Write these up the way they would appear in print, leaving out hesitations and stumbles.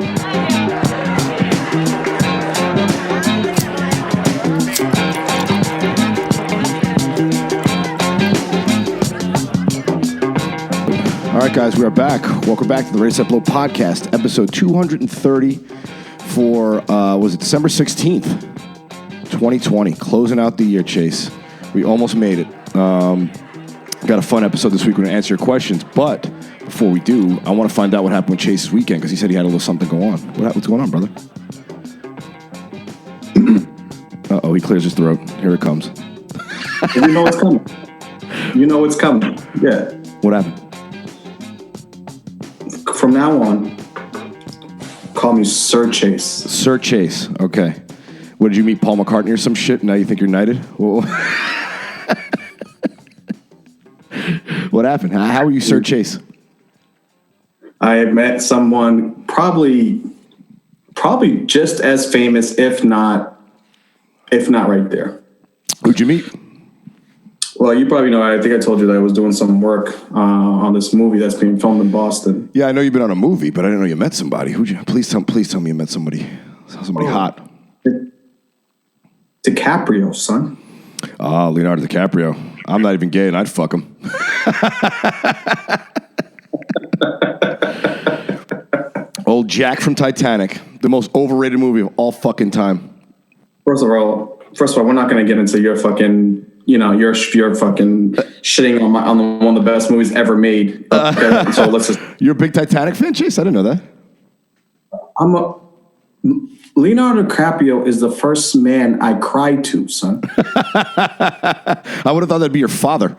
All right, guys, we are back. Welcome back to the Race Upload Podcast, episode 230 for, was it December 16th, 2020. Closing out the year, Chase. We almost made it. Got a fun episode this week. We're going to answer your questions. But before we do, I want to find out what happened with Chase's weekend because he said he had a little something go on. What's going on, brother? Uh-oh, he clears his throat. Here it comes. You know what's coming. You know what's coming. Yeah. What happened? From now on, call me Sir Chase. Sir Chase. Okay. What, did you meet Paul McCartney or some shit? Now you think you're knighted? What happened? How are you Sir Chase? I met someone probably just as famous, if not right there. Who'd you meet? Well, you probably know. I think I told you that I was doing some work on this movie that's being filmed in Boston. Yeah, I know you've been on a movie, but I didn't know you met somebody. Who'd you? Please tell me you met somebody hot. DiCaprio, son. Oh, Leonardo DiCaprio. I'm not even gay, and I'd fuck him. Old Jack from Titanic, the most overrated movie of all fucking time. First of all, we're not going to get into your fucking. You're fucking shitting on one of the best movies ever made. So let's just. You're a big Titanic fan, Chase? I didn't know that. Leonardo DiCaprio is the first man I cried to, son. I would have thought that'd be your father.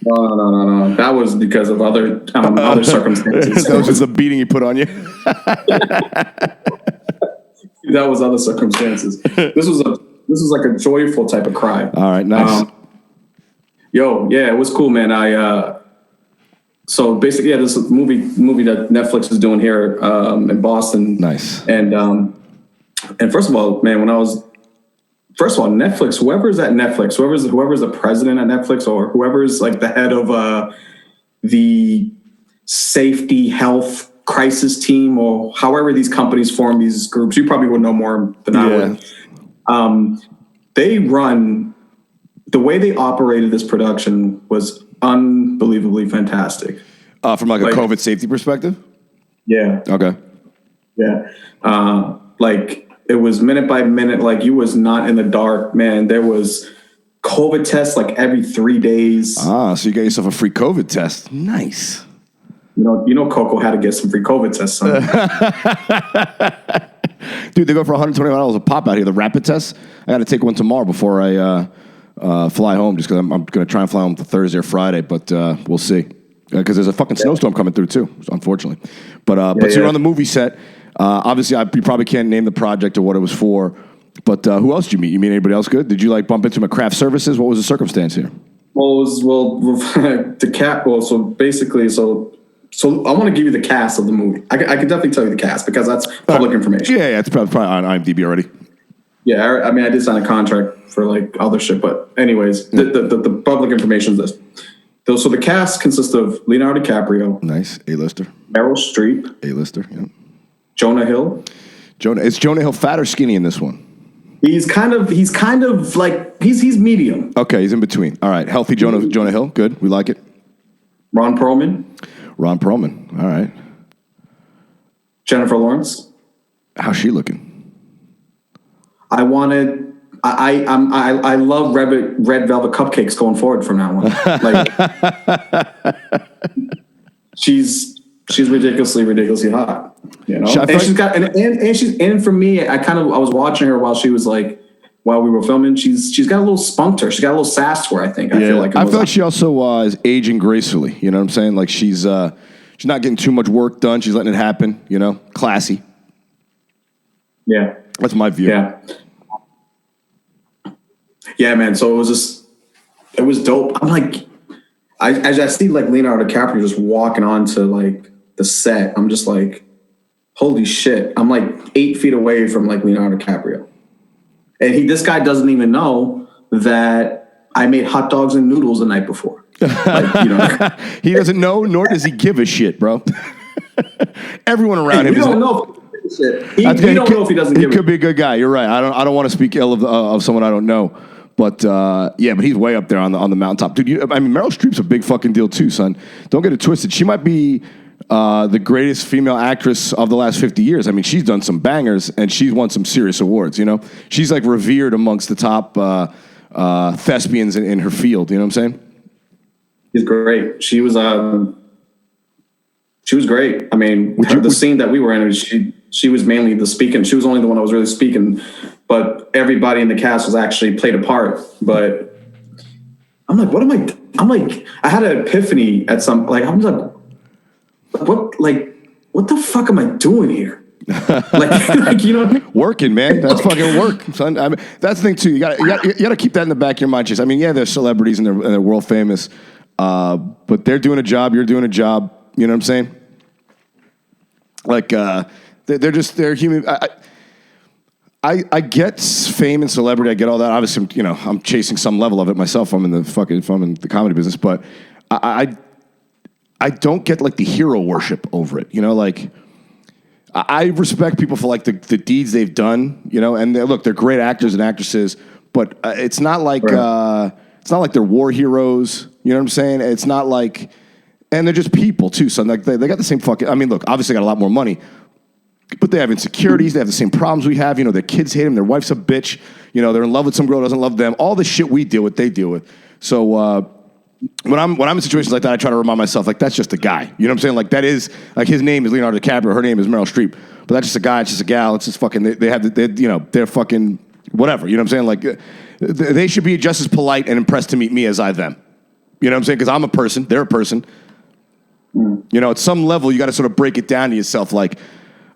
No. That was because of other circumstances. That was just the beating he put on you. That was other circumstances. This was like a joyful type of cry. All right, nice. It was cool, man. So basically, this movie that Netflix is doing here in Boston. Nice. And first of all, man, Netflix, whoever's at Netflix, whoever's the president at Netflix, or whoever's like the head of the safety health crisis team, or however these companies form these groups, you probably would know more than I would. The way they operated this production was unbelievably fantastic. From like a COVID safety perspective? Yeah. Okay. Yeah. It was minute by minute, like you was not in the dark, man. There was COVID tests like every 3 days. So you got yourself a free COVID test. Nice. You know, Coco had to get some free COVID tests, son. Dude, they go for $120 a pop out here. The rapid tests. I got to take one tomorrow before I fly home, just because I'm going to try and fly home to Thursday or Friday, but we'll see. Because there's a fucking snowstorm coming through too, unfortunately. But so you're on the movie set. Obviously, you probably can't name the project or what it was for. But who else did you meet? You meet anybody else good? Did you like bump into McCraft Services? What was the circumstance here? So I want to give you the cast of the movie. I can definitely tell you the cast because that's public information. Yeah, it's probably on IMDb already. Yeah, I mean, I did sign a contract for like other shit, but anyways, the public information is this. So the cast consists of Leonardo DiCaprio, nice, A-lister. Meryl Streep, A-lister, yeah. Jonah Hill. Is Jonah Hill fat or skinny in this one? He's kind of like he's medium. Okay, he's in between. All right, healthy Jonah Hill, good. We like it. Ron Perlman. All right. Jennifer Lawrence. How's she looking? I love red velvet cupcakes going forward from now on. Like she's ridiculously hot, you know. And she's got and for me, I was watching her while we were filming. She's got a little spunk to her. She's got a little sass to her. I feel like she also is aging gracefully. You know what I'm saying? Like she's not getting too much work done. She's letting it happen. You know, classy. Yeah, that's my view. Yeah, man. So it was dope. I'm like, I see like Leonardo DiCaprio just walking onto like the set. I'm just like, holy shit. I'm like 8 feet away from like Leonardo DiCaprio. And this guy doesn't even know that I made hot dogs and noodles the night before. Like, he doesn't know, nor does he give a shit, bro. Everyone around him. We don't know. We don't know if he doesn't. He could be a good guy. You're right. I don't want to speak ill of someone I don't know. But yeah, but he's way up there on the mountaintop, dude. Meryl Streep's a big fucking deal too, son. Don't get it twisted. She might be the greatest female actress of the last 50 years. I mean, she's done some bangers and she's won some serious awards. You know, she's like revered amongst the top thespians in her field. You know what I'm saying? She's great. She was great. I mean, the scene that we were in, she was mainly the speaking. She was only the one that was really speaking. But everybody in the cast was actually played a part. But I'm like, what am I? I'm like, I had an epiphany at some, like, I'm like, what the fuck am I doing here? like, you know what I mean? Working, man. That's fucking work, son. I mean, that's the thing too. You gotta keep that in the back of your mind. Just, I mean, yeah, they're celebrities and they're world famous, but they're doing a job. You're doing a job. You know what I'm saying? Like, they're human. I get fame and celebrity. I get all that. Obviously, you know, I'm chasing some level of it myself. I'm in the comedy business, but I don't get like the hero worship over it. You know, like I respect people for like the deeds they've done. You know, and they're great actors and actresses, but it's not like they're war heroes. You know what I'm saying? It's not like, and they're just people too. So like they got the same fucking. I mean, look, obviously they got a lot more money. But they have insecurities. They have the same problems we have. You know, their kids hate them. Their wife's a bitch. You know, they're in love with some girl who doesn't love them. All the shit we deal with, they deal with. So when I'm in situations like that, I try to remind myself, like, that's just a guy. You know what I'm saying? Like, that is, like, his name is Leonardo DiCaprio. Her name is Meryl Streep. But that's just a guy. It's just a gal. It's just fucking, they're fucking whatever. You know what I'm saying? Like, they should be just as polite and impressed to meet me as I them. You know what I'm saying? Because I'm a person. They're a person. You know, at some level, you got to sort of break it down to yourself, like,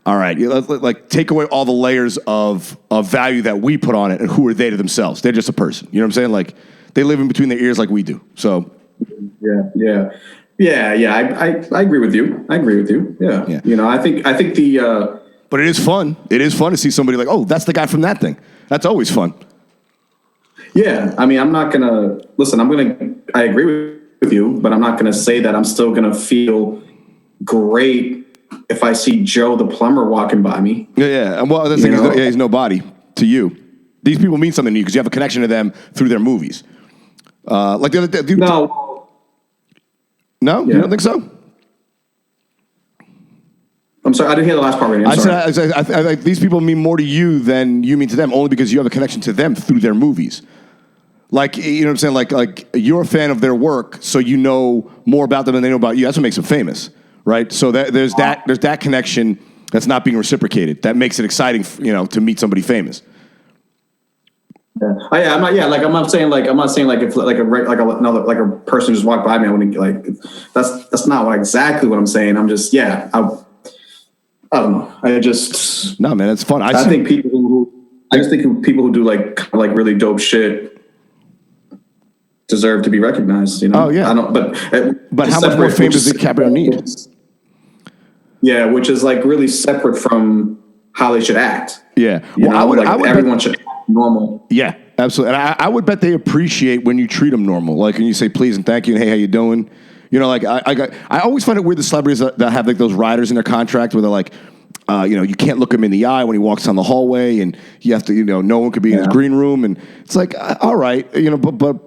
all right, like take away all the layers of value that we put on it, and who are they to themselves? They're just a person. You know what I'm saying? Like they live in between their ears like we do. So yeah. I agree with you. Yeah. You know, I think the. But it is fun. It is fun to see somebody like, oh, that's the guy from that thing. That's always fun. Yeah, I mean, I'm not gonna listen. I agree with you, but I'm not gonna say that I'm still gonna feel great if I see Joe the plumber walking by me. Yeah. And well, the thing is, he's nobody to you. These people mean something to you because you have a connection to them through their movies. Like the other day, No, yeah. You don't think so? I'm sorry, I didn't hear the last part. Right? I said these people mean more to you than you mean to them, only because you have a connection to them through their movies. Like, you know what I'm saying? Like you're a fan of their work, so you know more about them than they know about you. That's what makes them famous. Right, so there's that connection that's not being reciprocated. That makes it exciting, you know, to meet somebody famous. Yeah, I'm not. Yeah, like I'm not saying like if like a person just walked by me, I wouldn't like. That's not exactly what I'm saying. I'm just I don't know. No, man, it's fun. I just think people who do like really dope shit deserve to be recognized. You know? Oh yeah. I don't. But how much more fame does DiCaprio need? Yeah, which is like really separate from how they should act. Yeah. Everyone should act normal. Yeah, absolutely. And I would bet they appreciate when you treat them normal. Like when you say please and thank you and hey, how you doing? You know, like I always find it weird the celebrities that have like those riders in their contract where they're like, you know, you can't look him in the eye when he walks down the hallway, and you have to, you know, no one could be in his green room, and it's like, all right, you know, but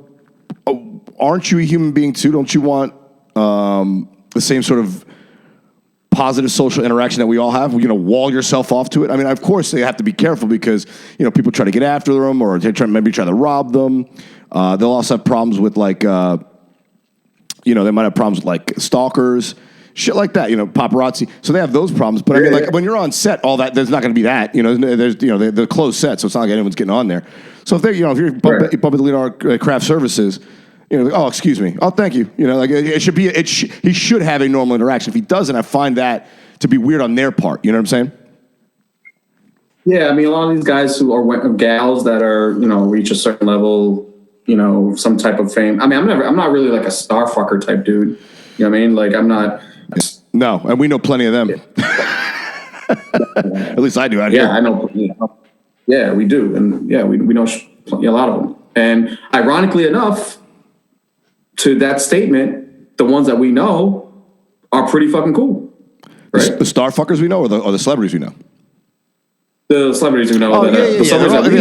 aren't you a human being too? Don't you want the same sort of positive social interaction that we all have? You know, wall yourself off to it. I mean, of course, they have to be careful because, you know, people try to get after them or they maybe try to rob them. They'll also have problems with like, you know, they might have problems with like stalkers, shit like that, you know, paparazzi. So they have those problems. But I mean, like when you're on set, all that, there's not going to be that, you know, there's, you know, they're closed set. So it's not like anyone's getting on there. So if they're, you know, if you're bumping the Leonardo Craft Services, you know, oh, excuse me. Oh, thank you. You know, like it should be, he should have a normal interaction. If he doesn't, I find that to be weird on their part. You know what I'm saying? Yeah. I mean, a lot of these guys who are gals that are, you know, reach a certain level, you know, some type of fame. I mean, I'm not really like a star fucker type dude. You know what I mean? Like I'm not. No. And we know plenty of them. At least I do out here. Yeah, I know. Yeah, we do. And yeah, we know a lot of them. And ironically enough, to that statement, the ones that we know are pretty fucking cool. right? The star fuckers we know, or the celebrities we know. The celebrities we know. Oh, that, yeah. The celebrities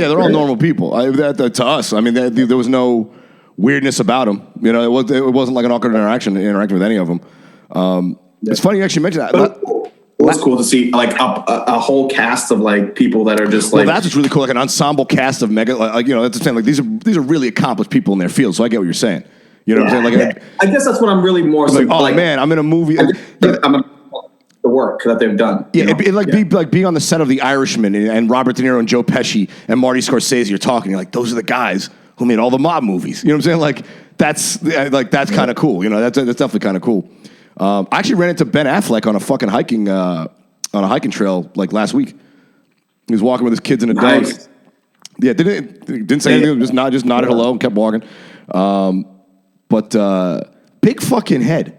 They're all normal people. To us, I mean, there was no weirdness about them. You know, it wasn't like an awkward interacting with any of them. It's funny you actually mentioned that. It was cool to see like a whole cast of like people that are just like. Well, that's what's really cool, like an ensemble cast of mega, like that's the thing. Like these are really accomplished people in their field. So I get what you're saying. You know what I'm saying? Like, I guess that's what I'm really more. Like, oh man, I'm in a movie. I'm the work that they've done. Yeah, it'd be like being on the set of The Irishman and Robert De Niro and Joe Pesci and Marty Scorsese. You're talking, you're like, those are the guys who made all the mob movies. You know what I'm saying? That's kind of cool. You know, that's definitely kind of cool. I actually ran into Ben Affleck on a fucking hiking trail like last week. He was walking with his kids and a dog. Nice. Yeah, didn't say anything. Just nodded hello and kept walking. But big fucking head,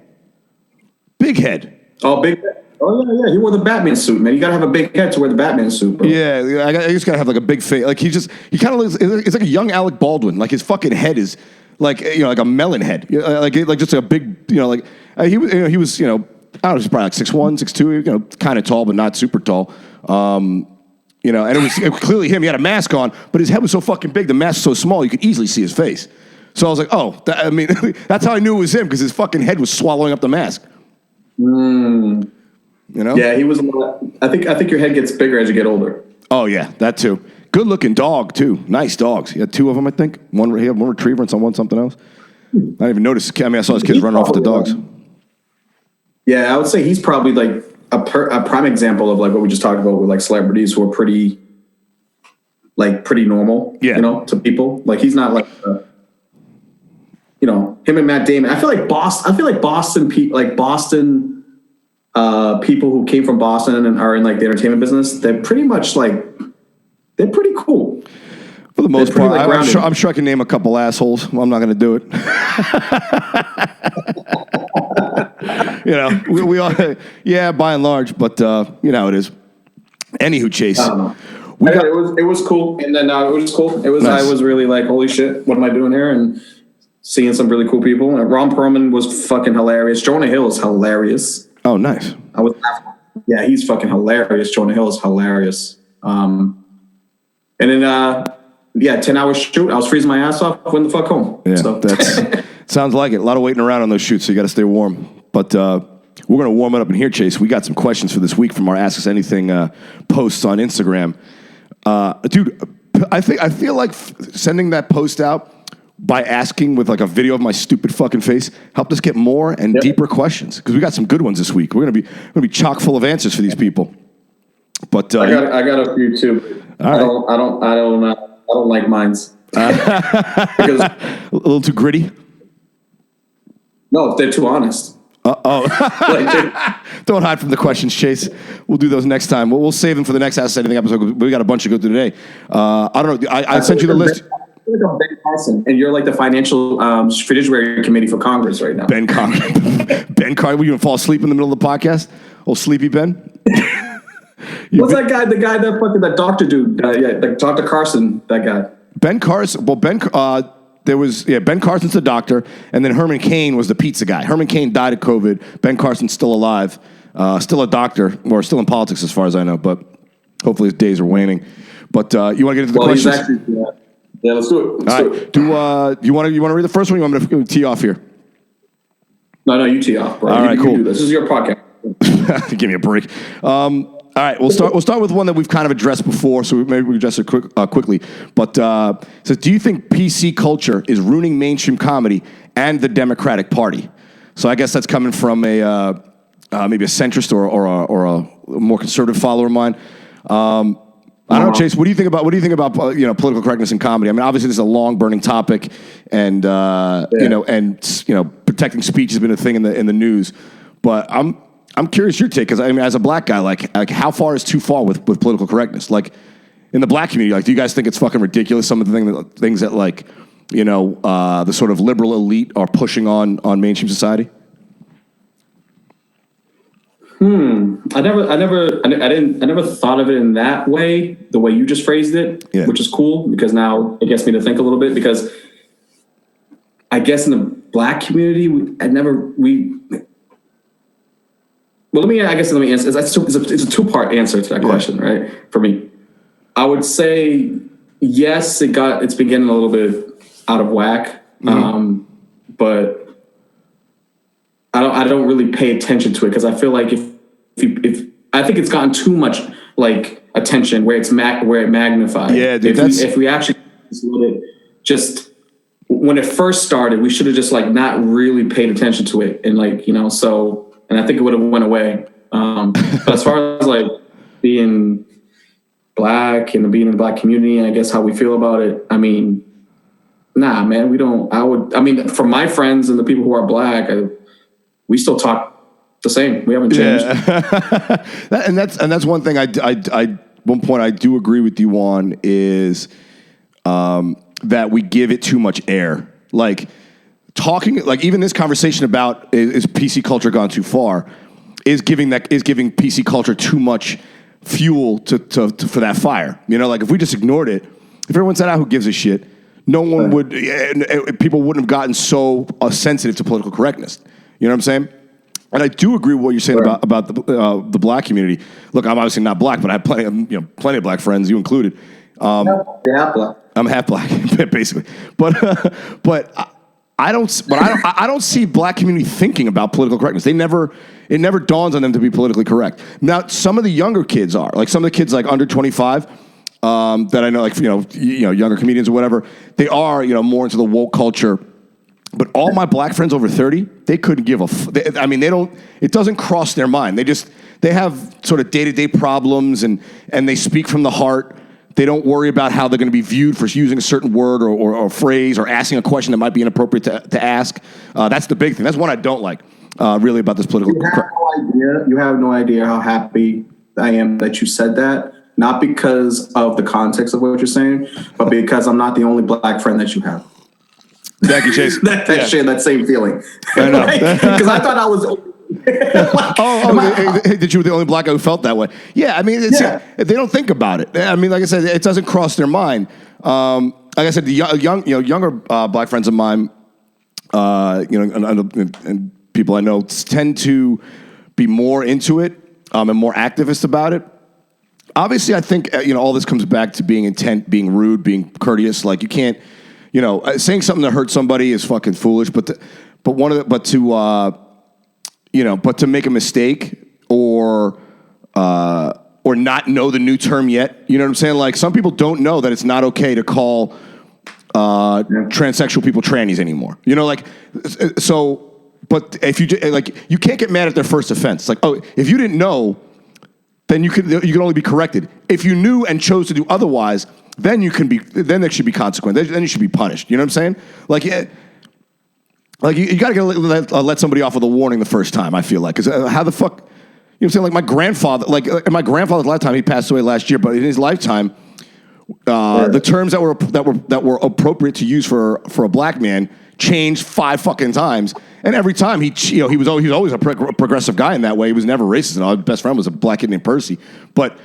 big head. Oh, big. Oh yeah. He wore the Batman suit, man. You gotta have a big head to wear the Batman suit, bro. Yeah, I just gotta have like a big face. Like he kind of looks. It's like a young Alec Baldwin. Like his fucking head is like like a melon head. Like just a big like he was I don't know, he's probably like 6'1", 6'2", kind of tall but not super tall. And it was clearly him. He had a mask on, but his head was so fucking big. The mask was so small you could easily see his face. So I was like, oh, that's how I knew it was him because his fucking head was swallowing up the mask. Yeah, he was. I think your head gets bigger as you get older. Oh yeah, that too. Good looking dog too. Nice dogs. He had two of them, I think. He had one retriever and something else. I didn't even notice. I mean, I saw his kids running off with the dogs. Yeah, I would say he's probably like a prime example of like what we just talked about with like celebrities who are pretty normal. Yeah. To people. Like he's not like. Him and Matt Damon. I feel like Boston people who came from Boston and are in like the entertainment business, they're pretty much like they're pretty cool. For the most part, I'm sure I can name a couple assholes. Well, I'm not going to do it. We all, yeah, by and large, but you know how it is. Anywho, Chase. It was cool, and then it was cool. It was nice. I was really like, holy shit, what am I doing here? And seeing some really cool people. And Ron Perlman was fucking hilarious. Jonah Hill is hilarious. Oh, nice. Yeah, he's fucking hilarious. Jonah Hill is hilarious. And then 10-hour shoot. I was freezing my ass off. Went the fuck home. Yeah, so. Sounds like it. A lot of waiting around on those shoots, so you got to stay warm. But we're going to warm it up in here, Chase. We got some questions for this week from our Ask Us Anything posts on Instagram. Dude, I feel like sending that post out by asking with like a video of my stupid fucking face helped us get more and deeper questions because we got some good ones this week. We're gonna be chock full of answers for these people. But I got a few too. I don't like mines because a little too gritty. No, they're too honest. Don't hide from the questions, Chase. We'll do those next time. We'll save them for the next Ask Us Anything episode. We got a bunch to go through today. I don't know. I sent you the list. Like Ben Carson, and you're like the financial fiduciary committee for Congress right now. Ben Carson, were you gonna fall asleep in the middle of the podcast? Old sleepy Ben. What's that guy? The guy that doctor dude? Like Dr. Carson. That guy. Ben Carson. Well, Ben Carson's the doctor, and then Herman Cain was the pizza guy. Herman Cain died of COVID. Ben Carson's still alive, still a doctor, or still in politics as far as I know. But hopefully his days are waning. But you want to get into the questions? He's actually, yeah, let's do it. All right. Do you want to read the first one? Or you want me to tee off here? No, you tee off, bro. All right, cool. This is your podcast. Give me a break. All right, we'll start with one that we've kind of addressed before, so maybe we address it quickly. But it says, do you think PC culture is ruining mainstream comedy and the Democratic Party? So I guess that's coming from maybe a centrist or a more conservative follower of mine. I don't know, Chase. What do you think about political correctness in comedy? I mean, obviously, this is a long burning topic, and protecting speech has been a thing in the news. But I'm curious your take because I mean, as a black guy, like how far is too far with political correctness? Like in the black community, like do you guys think it's fucking ridiculous? Some of the things that the sort of liberal elite are pushing on mainstream society. I never thought of it in that way, the way you just phrased it, which is cool because now it gets me to think a little bit because I guess in the black community, we well, let me answer. It's a two-part answer to that question, right? For me, I would say yes. It's been getting a little bit out of whack, but I don't really pay attention to it because I feel like if I think it's gotten too much like attention where where it magnifies. Yeah, dude, if we actually just when it first started, we should have just like not really paid attention to it and like and I think it would have went away. But as far as like being black and being in the black community, and I guess how we feel about it, I mean, nah, man, we don't. I mean, from my friends and the people who are black, we still talk the same. We haven't changed. Yeah. and that's one thing one point I do agree with you on is that we give it too much air. Like talking, like even this conversation about is PC culture gone too far is giving PC culture too much fuel for that fire. Like if we just ignored it, if everyone said, who gives a shit, no one would, people wouldn't have gotten so sensitive to political correctness. You know what I'm saying? And I do agree with what you're saying about the black community. Look, I'm obviously not black, but I have plenty of black friends, you included. You're half black. I'm half black, basically. But I don't see black community thinking about political correctness. It never dawns on them to be politically correct. Now, some of the younger kids are, like some of the kids like under 25 that I know, like younger comedians or whatever. They are more into the woke culture. But all my black friends over 30, they couldn't give they don't. It doesn't cross their mind. They have sort of day-to-day problems and they speak from the heart. They don't worry about how they're going to be viewed for using a certain word or phrase or asking a question that might be inappropriate to ask. That's the big thing. That's one I don't like really about this political. You have no idea how happy I am that you said that. Not because of the context of what you're saying, but because I'm not the only black friend that you have. Thank you, Chase. that same feeling. I know. Because I thought I was. That you were the only black guy who felt that way. Yeah, I mean, they don't think about it. I mean, like I said, it doesn't cross their mind. Like I said, the younger black friends of mine, and people I know tend to be more into it and more activist about it. Obviously, I think all this comes back to being intent, being rude, being courteous. Like you can't, saying something that hurts somebody is fucking foolish. But to make a mistake or not know the new term yet, you know what I'm saying? Like some people don't know that it's not okay to call transsexual people trannies anymore. But if you can't get mad at their first offense. Like, if you didn't know, then you can only be corrected. If you knew and chose to do otherwise, then there should be consequence. Then you should be punished. You know what I'm saying? Like, you got to let somebody off with a warning the first time, I feel like. Because how the fuck, you know what I'm saying? Like my grandfather, in my grandfather's lifetime, he passed away last year, but in his lifetime, the terms that were appropriate to use for a black man changed 5 fucking times. And every time he was always a progressive guy in that way. He was never racist. And our best friend was a black kid named Percy. But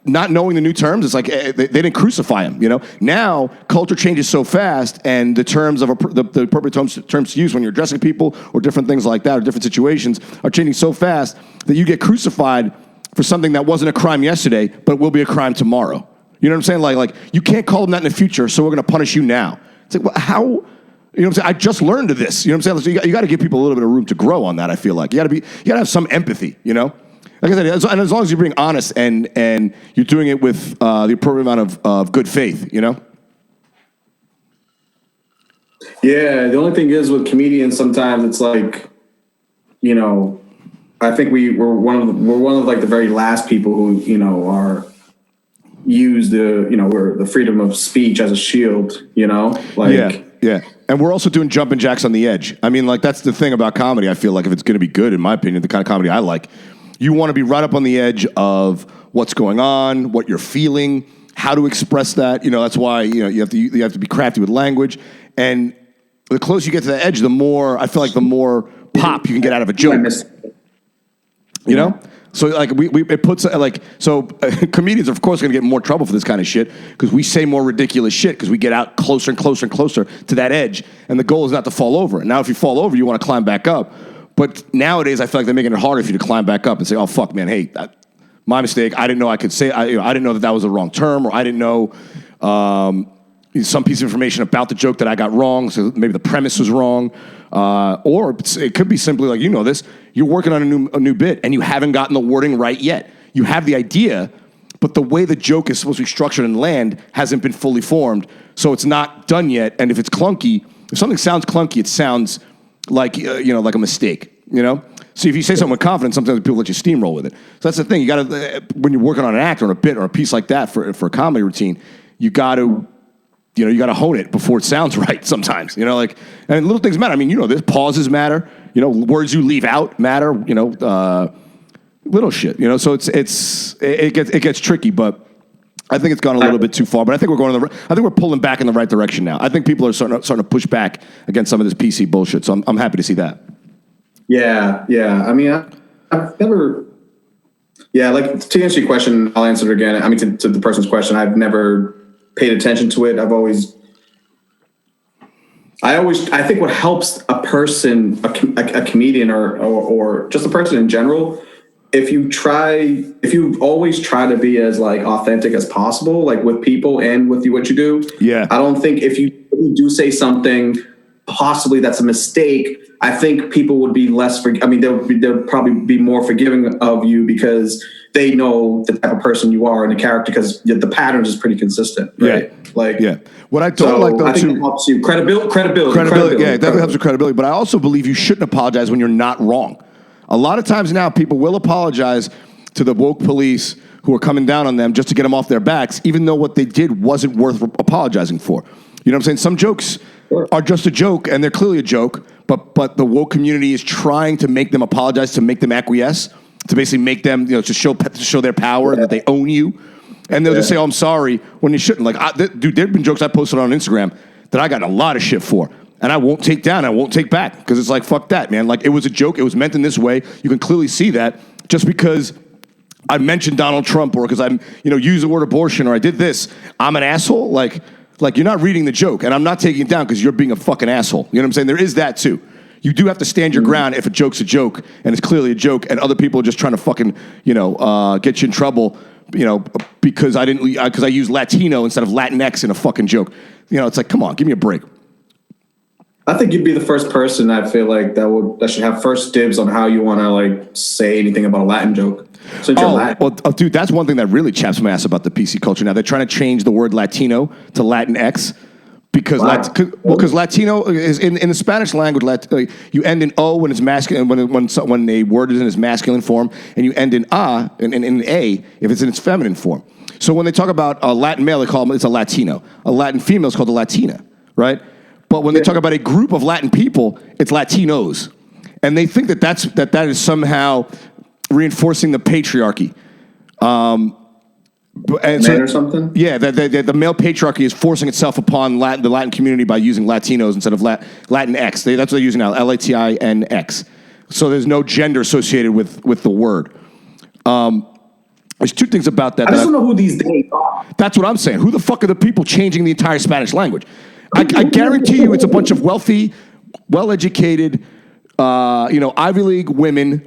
not knowing the new terms, it's like they didn't crucify him. Now culture changes so fast, and the terms of the appropriate terms to use when you're addressing people or different things like that or different situations are changing so fast that you get crucified for something that wasn't a crime yesterday, but will be a crime tomorrow. You know what I'm saying? Like you can't call them that in the future, so we're going to punish you now. It's like, well, how? You know what I'm saying? I just learned of this. You know what I'm saying? So you got to give people a little bit of room to grow on that. I feel like you got to have some empathy. Like I said, and as long as you're being honest and you're doing it with the appropriate amount of good faith. Yeah. The only thing is with comedians, sometimes it's like, I think we're one of like the very last people who are use we're the freedom of speech as a shield. Yeah. And we're also doing jumping jacks on the edge. I mean, like that's the thing about comedy. I feel like if it's going to be good, in my opinion, the kind of comedy I like, you want to be right up on the edge of what's going on, what you're feeling, how to express that. That's why you have to be crafty with language, and the closer you get to the edge, the more the more pop you can get out of a joke. So like it puts comedians are of course going to get more trouble for this kind of shit because we say more ridiculous shit because we get out closer and closer and closer to that edge, and the goal is not to fall over. And now if you fall over, you want to climb back up. But nowadays, I feel like they're making it harder for you to climb back up and say, "Oh fuck, man, hey, my mistake. I didn't know I could say. I didn't know that was the wrong term, or I didn't know some piece of information about the joke that I got wrong. So maybe the premise was wrong, or it could be simply like, you know this. You're working on a new bit, and you haven't gotten the wording right yet. You have the idea, but the way the joke is supposed to be structured and land hasn't been fully formed, so it's not done yet. And if it's clunky, if something sounds clunky, it sounds like like a mistake. So if you say something with confidence, sometimes people let you steamroll with it. So that's the thing. You got to, when you're working on an act or a bit or a piece like that for a comedy routine, you got to, you got to hone it before it sounds right. Sometimes, and little things matter. I mean, this pauses matter. Words you leave out matter. Little shit. So it gets tricky, but I think it's gone a little bit too far. But I think we're pulling back in the right direction now. I think people are starting to push back against some of this PC bullshit. So I'm happy to see that. Yeah. I mean, I've never. Yeah, like to answer your question, I'll answer it again. I mean, to the person's question, I've never paid attention to it. I think what helps a person, a comedian or just a person in general, if you always try to be as like authentic as possible, like with people and with what you do. Yeah. I don't think if you do say something possibly that's a mistake, I think people would be less they'll probably be more forgiving of you because they know the type of person you are and the character, because the patterns is pretty consistent, right? What I don't like though, I think it helps you credibility. Yeah, it definitely helps with credibility. But I also believe you shouldn't apologize when you're not wrong. A lot of times now, people will apologize to the woke police who are coming down on them just to get them off their backs, even though what they did wasn't worth apologizing for. You know what I'm saying? Some jokes are just a joke, and they're clearly a joke, but the woke community is trying to make them apologize, to make them acquiesce, to basically make them, to show their power and that they own you. And they'll just say, "Oh, I'm sorry," when you shouldn't. Like, dude, there've been jokes I posted on Instagram that I got a lot of shit for. And I won't take down, I won't take back, because it's like, fuck that, man. Like, it was a joke, it was meant in this way. You can clearly see that. Just because I mentioned Donald Trump, or because I'm, use the word abortion, or I did this, I'm an asshole. Like you're not reading the joke, and I'm not taking it down because you're being a fucking asshole. You know what I'm saying? There is that too. You do have to stand your ground if a joke's a joke, and it's clearly a joke, and other people are just trying to fucking, get you in trouble, because I used Latino instead of Latinx in a fucking joke. It's like, come on, give me a break. I think you'd be the first person I feel like that should have first dibs on how you want to like say anything about a Latin joke. Since you're Latin. Well, dude, that's one thing that really chaps my ass about the PC culture now. They're trying to change the word Latino to Latinx because because Latino is in the Spanish language. You end in O when it's masculine, when a word is in its masculine form, and you end in A in A if it's in its feminine form. So when they talk about a Latin male, they call it's a Latino. A Latin female is called a Latina, right? But when they talk about a group of Latin people, it's Latinos. And they think that is somehow reinforcing the patriarchy. Or something? Yeah, the male patriarchy is forcing itself upon the Latin community by using Latinos instead of Latinx. That's what they're using now, Latinx. So there's no gender associated with the word. There's two things about that. I just don't know who these days are. That's what I'm saying. Who the fuck are the people changing the entire Spanish language? I guarantee you it's a bunch of wealthy, well-educated, Ivy League women,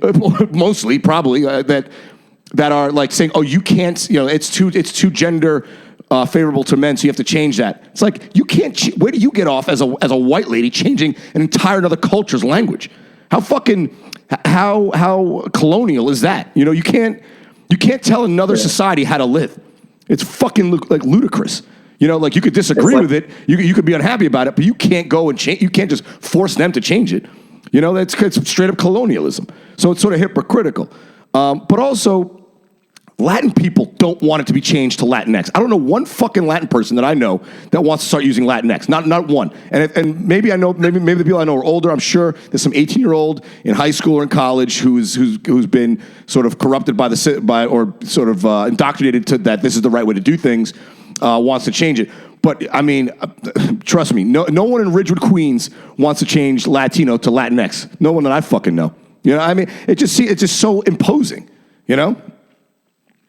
mostly probably, that are like saying, "Oh, you can't, it's too gender favorable to men, so you have to change that." It's like, you can't. Where do you get off as a white lady changing an entire another culture's language? How colonial is that? You can't tell another society how to live. It's fucking ludicrous. You could disagree with it. You could be unhappy about it, but you can't go and change. You can't just force them to change it. It's straight up colonialism. So it's sort of hypocritical. But also, Latin people don't want it to be changed to Latinx. I don't know one fucking Latin person that I know that wants to start using Latinx. Not one. And maybe I know. Maybe the people I know are older. I'm sure there's some 18-year-old in high school or in college who's been sort of corrupted or sort of indoctrinated to that this is the right way to do things. Wants to change it. But, I mean, trust me, no one in Ridgewood, Queens wants to change Latino to Latinx. No one that I fucking know. I mean, it's just so imposing, And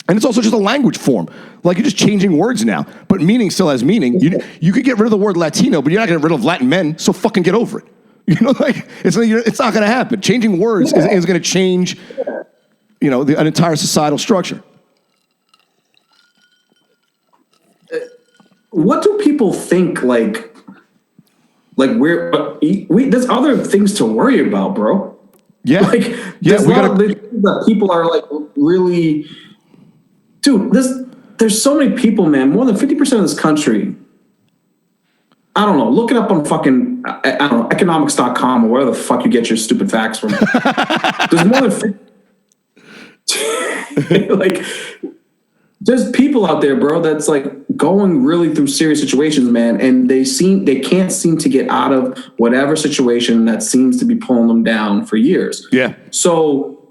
it's also just a language form. Like, you're just changing words now. But meaning still has meaning. You could get rid of the word Latino, but you're not getting rid of Latin men, so fucking get over it. You know, like it's not going to happen. Changing words is going to change, you know, an entire societal structure. What do people think? Like there's other things to worry about, bro. Yeah, Like yeah, there's that people are like really, dude. There's so many people, man. More than 50% of this country. I don't know. Look it up on fucking I don't know, economics.com or wherever the fuck you get your stupid facts from. There's more than 50, like there's people out there, bro, that's like going really through serious situations, man, and they can't seem to get out of whatever situation that seems to be pulling them down for years. Yeah. So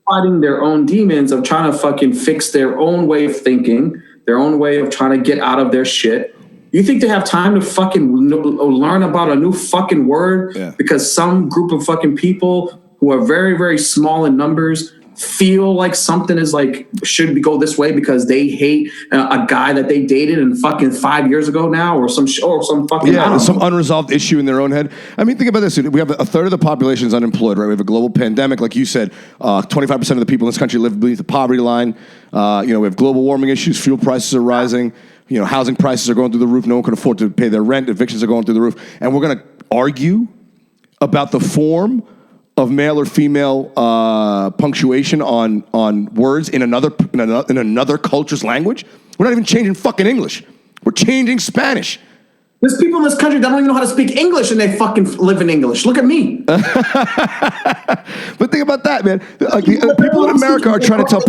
fighting their own demons of trying to fucking fix their own way of thinking, their own way of trying to get out of their shit. You think they have time to fucking learn about a new fucking word because some group of fucking people who are very, very small in numbers feel like something is like should go this way because they hate a guy that they dated and fucking 5 years ago now or some fucking some unresolved issue in their own head. I mean, think about this. We have a third of the population is unemployed, right? We have a global pandemic, like you said. 25% of the people in this country live beneath the poverty line. We have global warming issues. Fuel prices are rising. You know, housing prices are going through the roof. No one can afford to pay their rent. Evictions are going through the roof. And we're going to argue about the form of male or female punctuation on words in another culture's language. We're not even changing fucking English. We're changing Spanish. There's people in this country that don't even know how to speak English and they fucking live in English. Look at me. But think about that, man. Like, people in America are trying to tell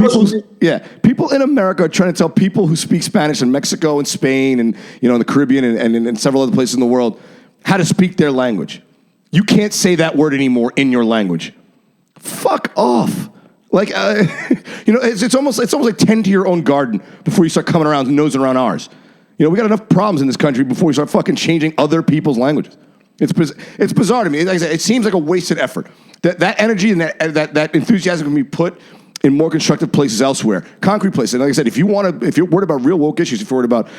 people in America are trying to tell people who speak Spanish in Mexico and Spain and, you know, in the Caribbean and in several other places in the world how to speak their language. You can't say that word anymore in your language. Fuck off. Like, you know, it's almost like tend to your own garden before you start coming around and nosing around ours. You know, we got enough problems in this country before we start fucking changing other people's languages. It's bizarre to me. Like I said, it seems like a wasted effort. That energy and that enthusiasm can be put in more constructive places elsewhere, concrete places. And like I said, if you're worried about real woke issues, if you're worried about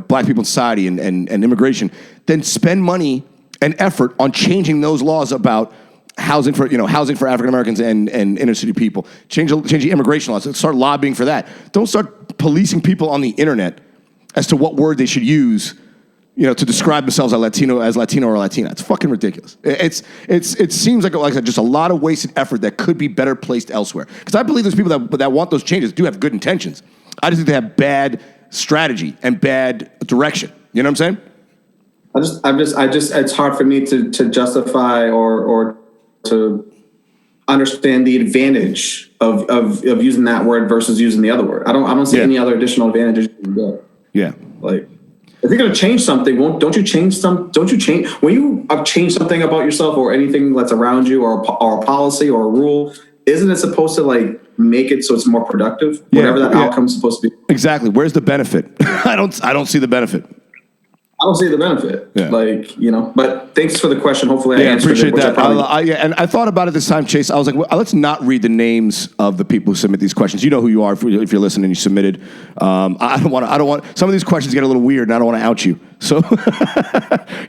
black people in society and immigration, then spend money and effort on changing those laws about housing for African Americans and inner city people. Change the immigration laws. Start lobbying for that. Don't start policing people on the internet as to what word they should use, you know, to describe themselves as Latino or Latina. It's fucking ridiculous. It seems like just a lot of wasted effort that could be better placed elsewhere. Because I believe those people that want those changes do have good intentions. I just think they have bad strategy and bad direction. You know what I'm saying? It's hard for me to justify or to understand the advantage of using that word versus using the other word. I don't see any other additional advantages you can get. Yeah. Like, if you're going to change something, don't you change when you change something about yourself or anything that's around you or a policy or a rule, isn't it supposed to like make it so it's more productive? Whatever that outcome is supposed to be. Exactly. Where's the benefit? I don't see the benefit. I don't see the benefit. Yeah. Like, you know, but thanks for the question. Hopefully I answered appreciate it. that. And I thought about it this time, Chase. I was like, well, let's not read the names of the people who submit these questions. You know who you are if you're listening and you submitted. I don't want, some of these questions get a little weird and I don't want to out you. So,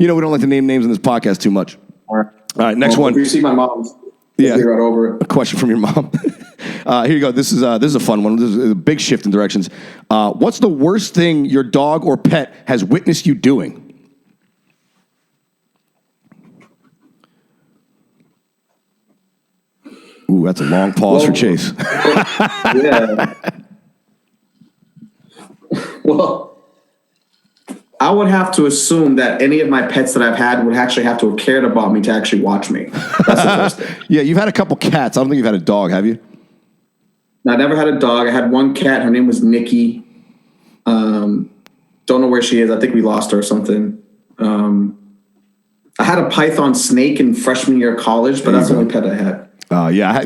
you know, we don't like to name names in this podcast too much. All right, next one. If you see my mom's, figure out over it. A question from your mom. Here you go. This is a fun one. This is a big shift in directions. What's the worst thing your dog or pet has witnessed you doing? Ooh, that's a long pause for Chase. Yeah. Well, I would have to assume that any of my pets that I've had would actually have to have cared about me to actually watch me. That's the first thing. Yeah, you've had a couple cats. I don't think you've had a dog, have you? No, I never had a dog. I had one cat. Her name was Nikki. Don't know where she is. I think we lost her or something. I had a python snake in freshman year of college, but that's the only pet I had.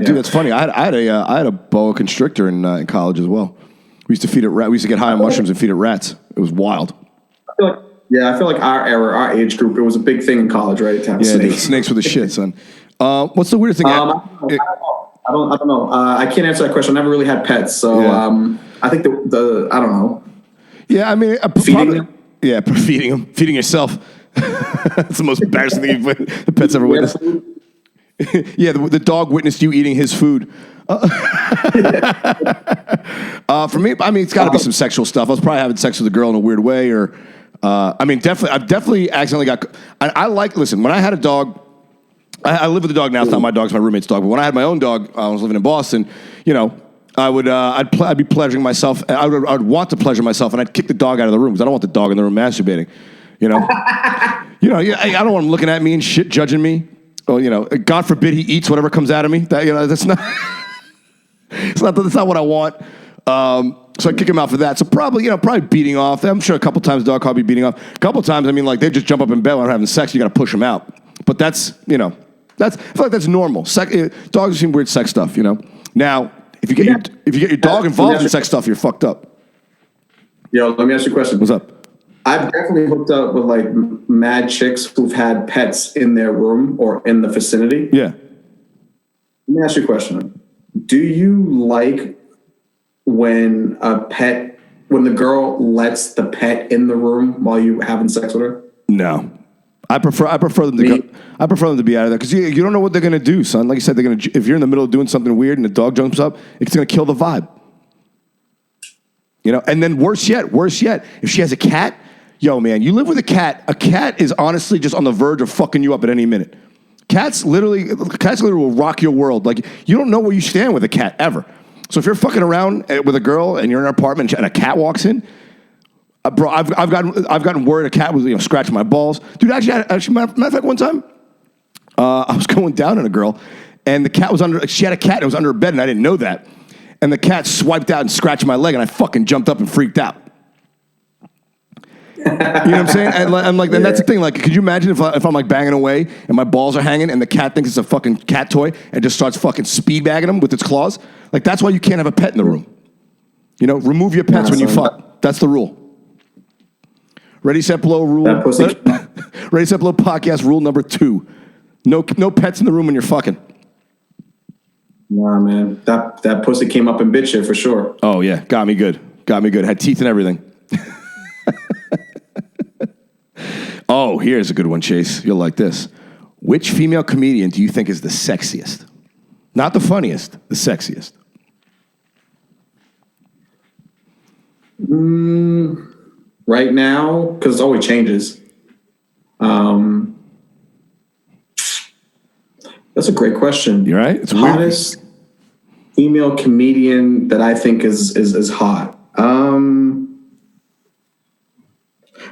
Dude, that's funny. I had a boa constrictor in college as well. We used to feed it. We used to get high on mushrooms and feed it rats. It was wild. I feel like our age group, it was a big thing in college, right? To have snakes. Snakes were the shit, son. What's the weirdest thing? I don't know. I can't answer that question. I never really had pets, so I think I don't know. Yeah, I mean, feeding them. Yeah, feeding yourself. That's the most embarrassing thing the pet's ever witnessed. Yeah, the dog witnessed you eating his food. For me, I mean, it's got to be some sexual stuff. I was probably having sex with a girl in a weird way, or I mean, I've definitely accidentally got. I like. Listen, when I had a dog, I live with a dog now. It's not my dog; it's my roommate's dog. But when I had my own dog, I was living in Boston. You know, I'd be pleasuring myself. I would want to pleasure myself, and I'd kick the dog out of the room because I don't want the dog in the room masturbating. You know, I don't want him looking at me and shit, judging me. Or, God forbid he eats whatever comes out of me. That's not. That's not what I want. So I kick him out for that. So probably beating off. I'm sure a couple times the dog caught me beating off. A couple times, I mean, like they just jump up in bed when I'm having sex. You got to push them out. But that's I feel like that's normal. Dogs seem weird sex stuff. Now if you get your dog involved in sex stuff, you're fucked up. Yo, let me ask you a question. What's up? I've definitely hooked up with like mad chicks who've had pets in their room or in the vicinity. Yeah. Let me ask you a question. Do you like when the girl lets the pet in the room while you having sex with her? No. I prefer them to go. I prefer them to be out of there because you don't know what they're gonna do, son. Like you said, if you're in the middle of doing something weird and the dog jumps up, it's gonna kill the vibe. And then worse yet, if she has a cat, yo, man, you live with a cat. A cat is honestly just on the verge of fucking you up at any minute. Cats literally will rock your world. Like, you don't know where you stand with a cat ever. So if you're fucking around with a girl and you're in an apartment and a cat walks in, bro, I've gotten word a cat was scratching my balls, dude. Actually, matter of fact, one time I was going down on a girl and the cat was under. She had a cat and it was under her bed and I didn't know that. And the cat swiped out and scratched my leg and I fucking jumped up and freaked out. You know what I'm saying? And I'm like, and that's the thing. Like, could you imagine if I'm like banging away and my balls are hanging and the cat thinks it's a fucking cat toy and just starts fucking speed bagging them with its claws? Like, that's why you can't have a pet in the room. Remove your pets when you fuck. That's the rule. Ready, set, blow rule. Ready, set, blow podcast rule number 2. No pets in the room when you're fucking. Nah, man, that pussy came up and bit you for sure. Oh yeah, got me good. Had teeth and everything. Oh, here's a good one, Chase. You'll like this. Which female comedian do you think is the sexiest? Not the funniest, the sexiest. Right now, because it always changes. That's a great question. You're right. It's hottest weird. Female comedian that I think is hot. I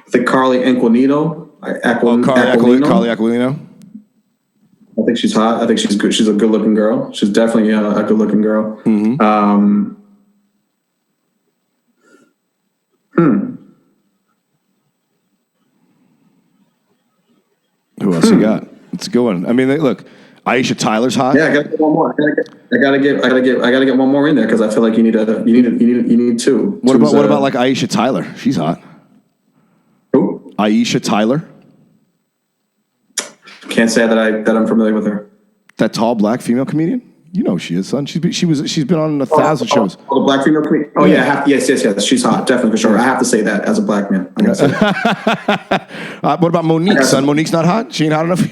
think Carly Aquilino. Carly Aquilino. I think she's hot. I think she's good. She's a good-looking girl. She's definitely a good-looking girl. Mm-hmm. Who else you got? It's a good one. I mean, look, Aisha Tyler's hot. Yeah, I gotta get one more. I gotta get one more in there because I feel like you need two. What about like Aisha Tyler? She's hot. Who? Aisha Tyler. Can't say that I'm familiar with her. That tall black female comedian. You know who she is, son. She's been on 1,000 shows. The black female comedian. Oh yeah, yes. She's hot, definitely for sure. I have to say that as a black man. I gotta say that. What about Monique, son? Monique's not hot. She ain't hot enough.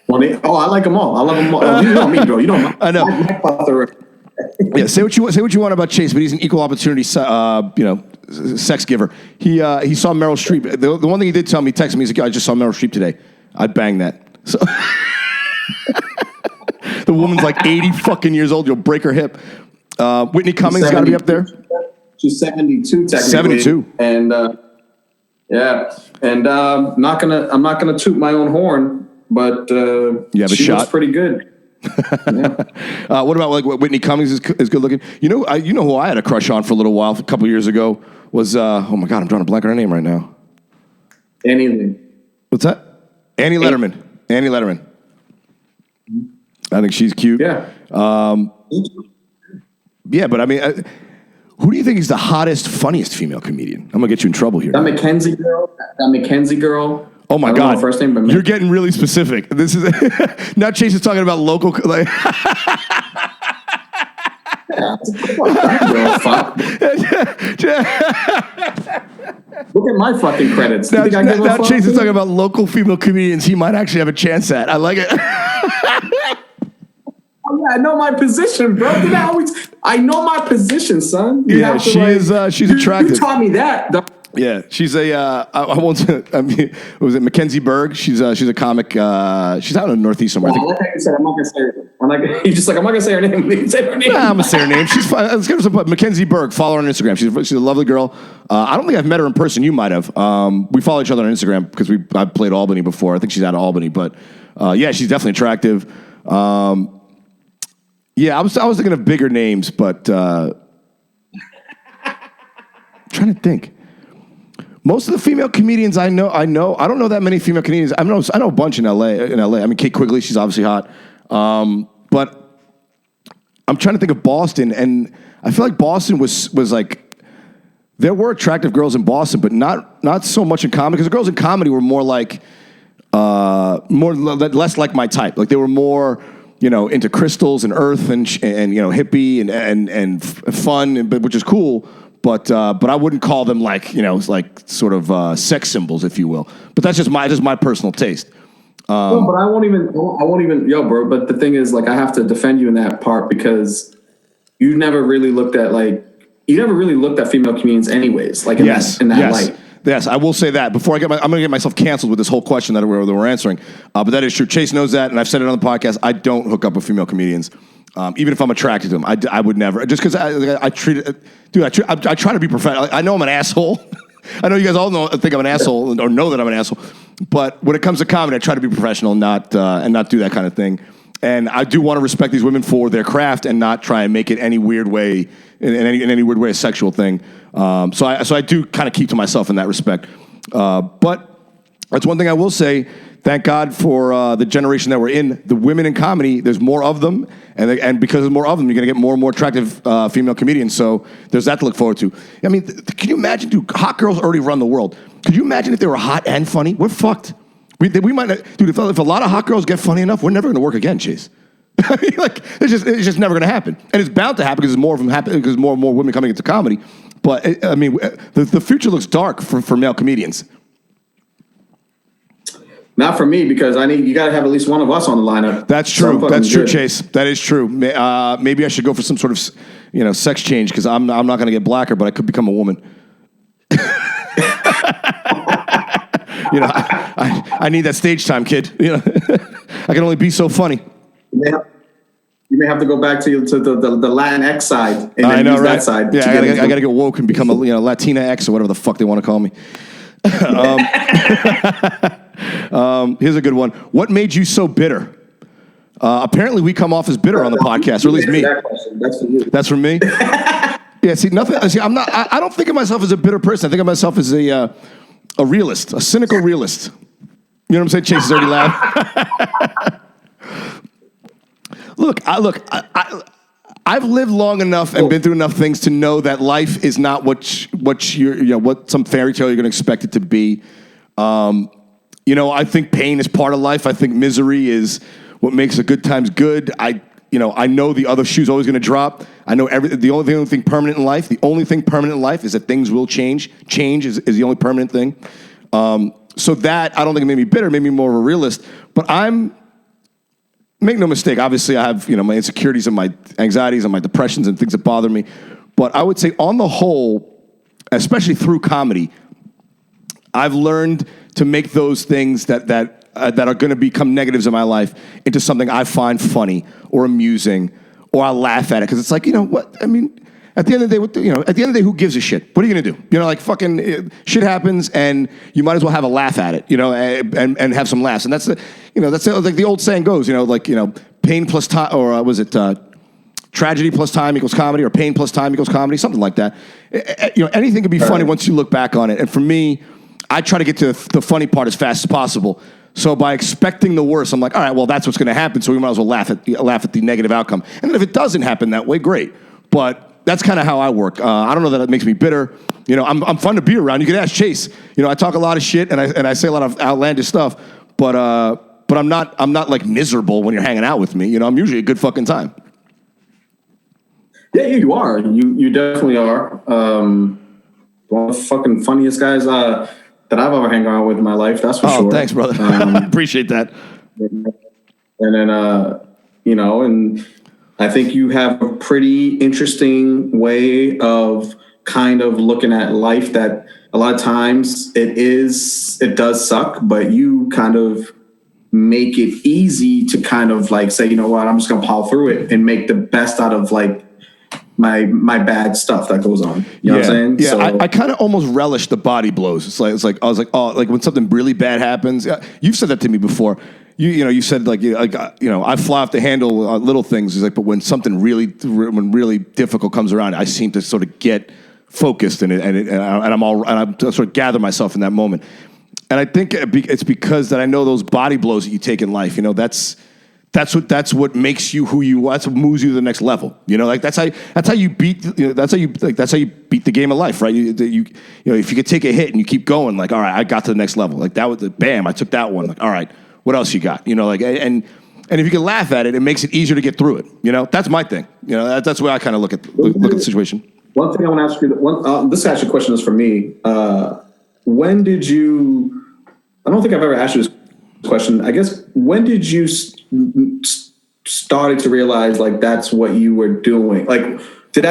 Monique. Oh, I like them all. I love them all. You know me, bro. You know. I know. Yeah, say what you want about Chase, but he's an equal opportunity, sex giver. He saw Meryl Streep. The one thing he did tell me, texted me, he's like, I just saw Meryl Streep today. I'd bang that. So the woman's like 80 fucking years old. You'll break her hip. Whitney Cummings got to be up there. She's 72 technically. 72. And I'm not gonna toot my own horn, but she looks pretty good. Yeah. What about like what Whitney Cummings is good looking? You know who I had a crush on for a little while, a couple years ago was oh my god, I'm drawing a blank on her name right now. Anything. What's that? Annie Letterman. Annie Letterman. I think she's cute. Yeah. Yeah, but I mean, who do you think is the hottest, funniest female comedian? I'm gonna get you in trouble here. That Mackenzie girl. Oh my God! First name, but you're getting really specific. This is now Chase is talking about local. Like, Look at my fucking credits. Now, You think I give a now fuck? Chase is talking about local female comedians he might actually have a chance at. I like it. Oh, yeah, I know my position, bro. I know my position, son. You Yeah, have to, she's attractive. You taught me that. Yeah, she's a. I won't. I mean, what was it Mackenzie Berg? She's a comic. She's out in the Northeast somewhere. I like how you said, I'm not gonna say her. He's just like, I'm not gonna say her name. You say her name. Nah, I'm gonna say her name. She's fine. Let's give her some. Mackenzie Berg. Follow her on Instagram. She's a lovely girl. I don't think I've met her in person. You might have. We follow each other on Instagram because I've played Albany before. I think she's out of Albany, but yeah, she's definitely attractive. Yeah, I was thinking of bigger names, but trying to think. Most of the female comedians I know. I don't know that many female comedians. I know a bunch in LA. I mean, Kate Quigley. She's obviously hot. But I'm trying to think of Boston, and I feel like Boston was like there were attractive girls in Boston, but not so much in comedy because the girls in comedy were more like less like my type. Like they were more into crystals and earth and hippie and fun, which is cool. But I wouldn't call them like sort of sex symbols, if you will. But that's just my personal taste. No, but I won't even, yo, bro. But the thing is, like, I have to defend you in that part because you never really looked at female comedians, anyways. Like in that light. Yes, I will say that before I'm going to get myself canceled with this whole question that we're answering. But that is true. Chase knows that, and I've said it on the podcast. I don't hook up with female comedians. Even if I'm attracted to them, I would never. Just because I treat it, dude. I try to be professional. I know I'm an asshole. I know you guys all think I'm an asshole or know that I'm an asshole. But when it comes to comedy, I try to be professional, and not do that kind of thing. And I do want to respect these women for their craft and not try and make it any weird way in any weird way a sexual thing. So I do kind of keep to myself in that respect. But that's one thing I will say. Thank God for the generation that we're in. The women in comedy, there's more of them, and because there's more of them, you're going to get more and more attractive female comedians. So there's that to look forward to. I mean, can you imagine? Dude, hot girls already run the world. Could you imagine if they were hot and funny? We're fucked. We might not, dude. If a lot of hot girls get funny enough, we're never going to work again, Chase. I mean, like it's just never going to happen, and it's bound to happen because there's more of them happen because more and more women coming into comedy. But I mean, the future looks dark for male comedians. Not for me because you got to have at least one of us on the lineup. That's true. That's true, Chase. That is true. Maybe I should go for some sort of sex change because I'm not going to get blacker, but I could become a woman. I need that stage time, kid. I can only be so funny. You may have to go back to the Latinx side and then use that side. Yeah, I got to get woke and become a Latina X or whatever the fuck they want to call me. Here's a good one. What made you so bitter? Apparently, we come off as bitter on the podcast, or at least me. That's for you. That's for me. Yeah. See, nothing. See, I'm not. I don't think of myself as a bitter person. I think of myself as a realist, a cynical realist. You know what I'm saying? Chase is already loud. Look. I've lived long enough and been through enough things to know that life is not what some fairy tale you're going to expect it to be. I think pain is part of life. I think misery is what makes the good times good. I know the other shoe's always going to drop. I know the only thing permanent in life. The only thing permanent in life is that things will change. Change is the only permanent thing. So that I don't think it made me bitter. It made me more of a realist. But make no mistake. Obviously, I have my insecurities and my anxieties and my depressions and things that bother me. But I would say, on the whole, especially through comedy, I've learned to make those things that are going to become negatives in my life into something I find funny or amusing, or I laugh at it because it's like, what? I mean, at the end of the day, at the end of the day, who gives a shit? What are you going to do? Like fucking shit happens, and you might as well have a laugh at it, and have some laughs. And that's like the old saying goes, pain plus time, or was it tragedy plus time equals comedy, or pain plus time equals comedy, something like that. Anything can be funny once you look back on it. And for me, I try to get to the funny part as fast as possible. So by expecting the worst, I'm like, all right, well, that's what's going to happen. So we might as well laugh at the negative outcome. And then if it doesn't happen that way, great. But that's kind of how I work. I don't know that it makes me bitter. I'm fun to be around. You can ask Chase. I talk a lot of shit and I say a lot of outlandish stuff. But I'm not like miserable when you're hanging out with me. I'm usually a good fucking time. Yeah, you are. You definitely are. one of the fucking funniest guys that I've ever hung out with in my life. That's for sure. Oh, thanks, brother. I appreciate that. And then, and I think you have a pretty interesting way of kind of looking at life that a lot of times it does suck, but you kind of make it easy to kind of like say, you know what, I'm just going to plow through it and make the best out of like my bad stuff that goes on. You know what I'm saying? Yeah, so, I kind of almost relish the body blows. It's like I was like, oh, like when something really bad happens. You've said that to me before. You said like I fly off the handle on little things. It's like, but when something really difficult comes around, I seem to sort of get focused in it, and I sort of gather myself in that moment. And I think it's because that I know those body blows that you take in life. That's what makes you who you are. That's what moves you to the next level. Like that's how you beat. That's how you beat the game of life, right? If you could take a hit and you keep going, like, all right, I got to the next level. Like that was bam, I took that one. Like, all right, what else you got? And if you can laugh at it, it makes it easier to get through it. That's my thing. That's the way I kind of look at the situation. One thing I want to ask you. This actually question is for me. When did you? I don't think I've ever asked you this question. I guess when did you started to realize like that's what you were doing? Like, did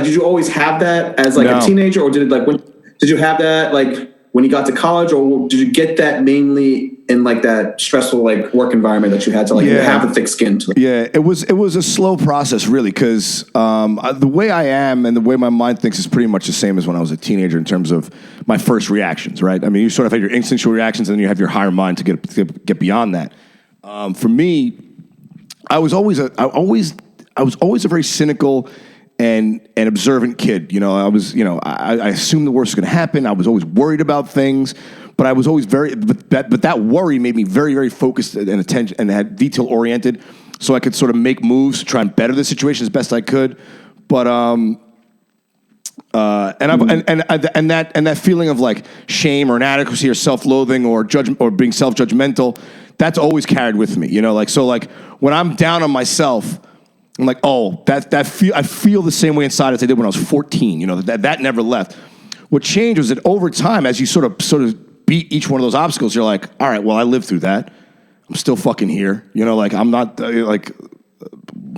you always have that as like a teenager, or did you have that like when you got to college, or did you get that mainly in like that stressful like work environment that you had to like have a thick skin to? Yeah, it was a slow process really, because the way I am and the way my mind thinks is pretty much the same as when I was a teenager in terms of my first reactions, right? I mean, you sort of have your instinctual reactions, and then you have your higher mind to get beyond that. For me, I was always a very cynical and observant kid. I assumed the worst was going to happen. I was always worried about things, but I was always but that worry made me very, very focused and attention and had detail oriented, so I could sort of make moves to try and better the situation as best I could. But that feeling of like shame or inadequacy or self-loathing or being self-judgmental, that's always carried with me. So when I'm down on myself, I'm like, oh, I feel the same way inside as I did when I was 14. That never left. What changed was that over time, as you sort of beat each one of those obstacles, you're like, all right, well, I lived through that. I'm still fucking here. I'm not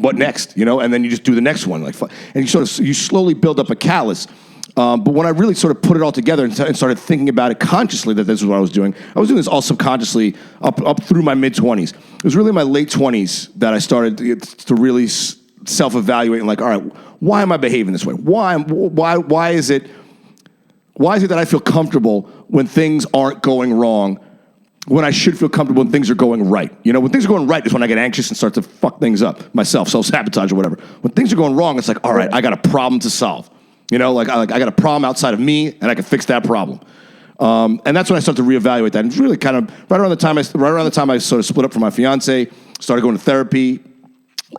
what next? And then you just do the next one. And you slowly build up a callus. But when I really sort of put it all together and started thinking about it consciously, that this is what I was doing this all subconsciously up through my mid-20s. It was really in my late 20s that I started to really self-evaluate and like, all right, why am I behaving this way? Why is it that I feel comfortable when things aren't going wrong, when I should feel comfortable when things are going right? When things are going right is when I get anxious and start to fuck things up myself, self-sabotage or whatever. When things are going wrong, it's like, all right, I got a problem to solve. I got a problem outside of me, and I can fix that problem. And that's when I started to reevaluate that. And it's really kind of right around the time I sort of split up from my fiance, started going to therapy.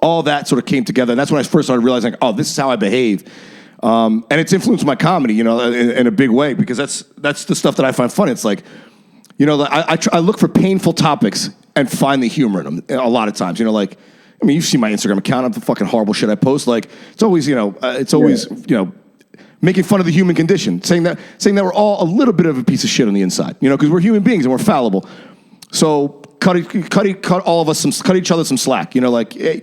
All that sort of came together, and that's when I first started realizing, oh, this is how I behave. And it's influenced my comedy, in a big way, because that's the stuff that I find funny. It's like, I look for painful topics and find the humor in them a lot of times. You've seen my Instagram account of the fucking horrible shit I post. Like, it's always, making fun of the human condition, saying that we're all a little bit of a piece of shit on the inside, because we're human beings and we're fallible. So cut each other some slack, hey,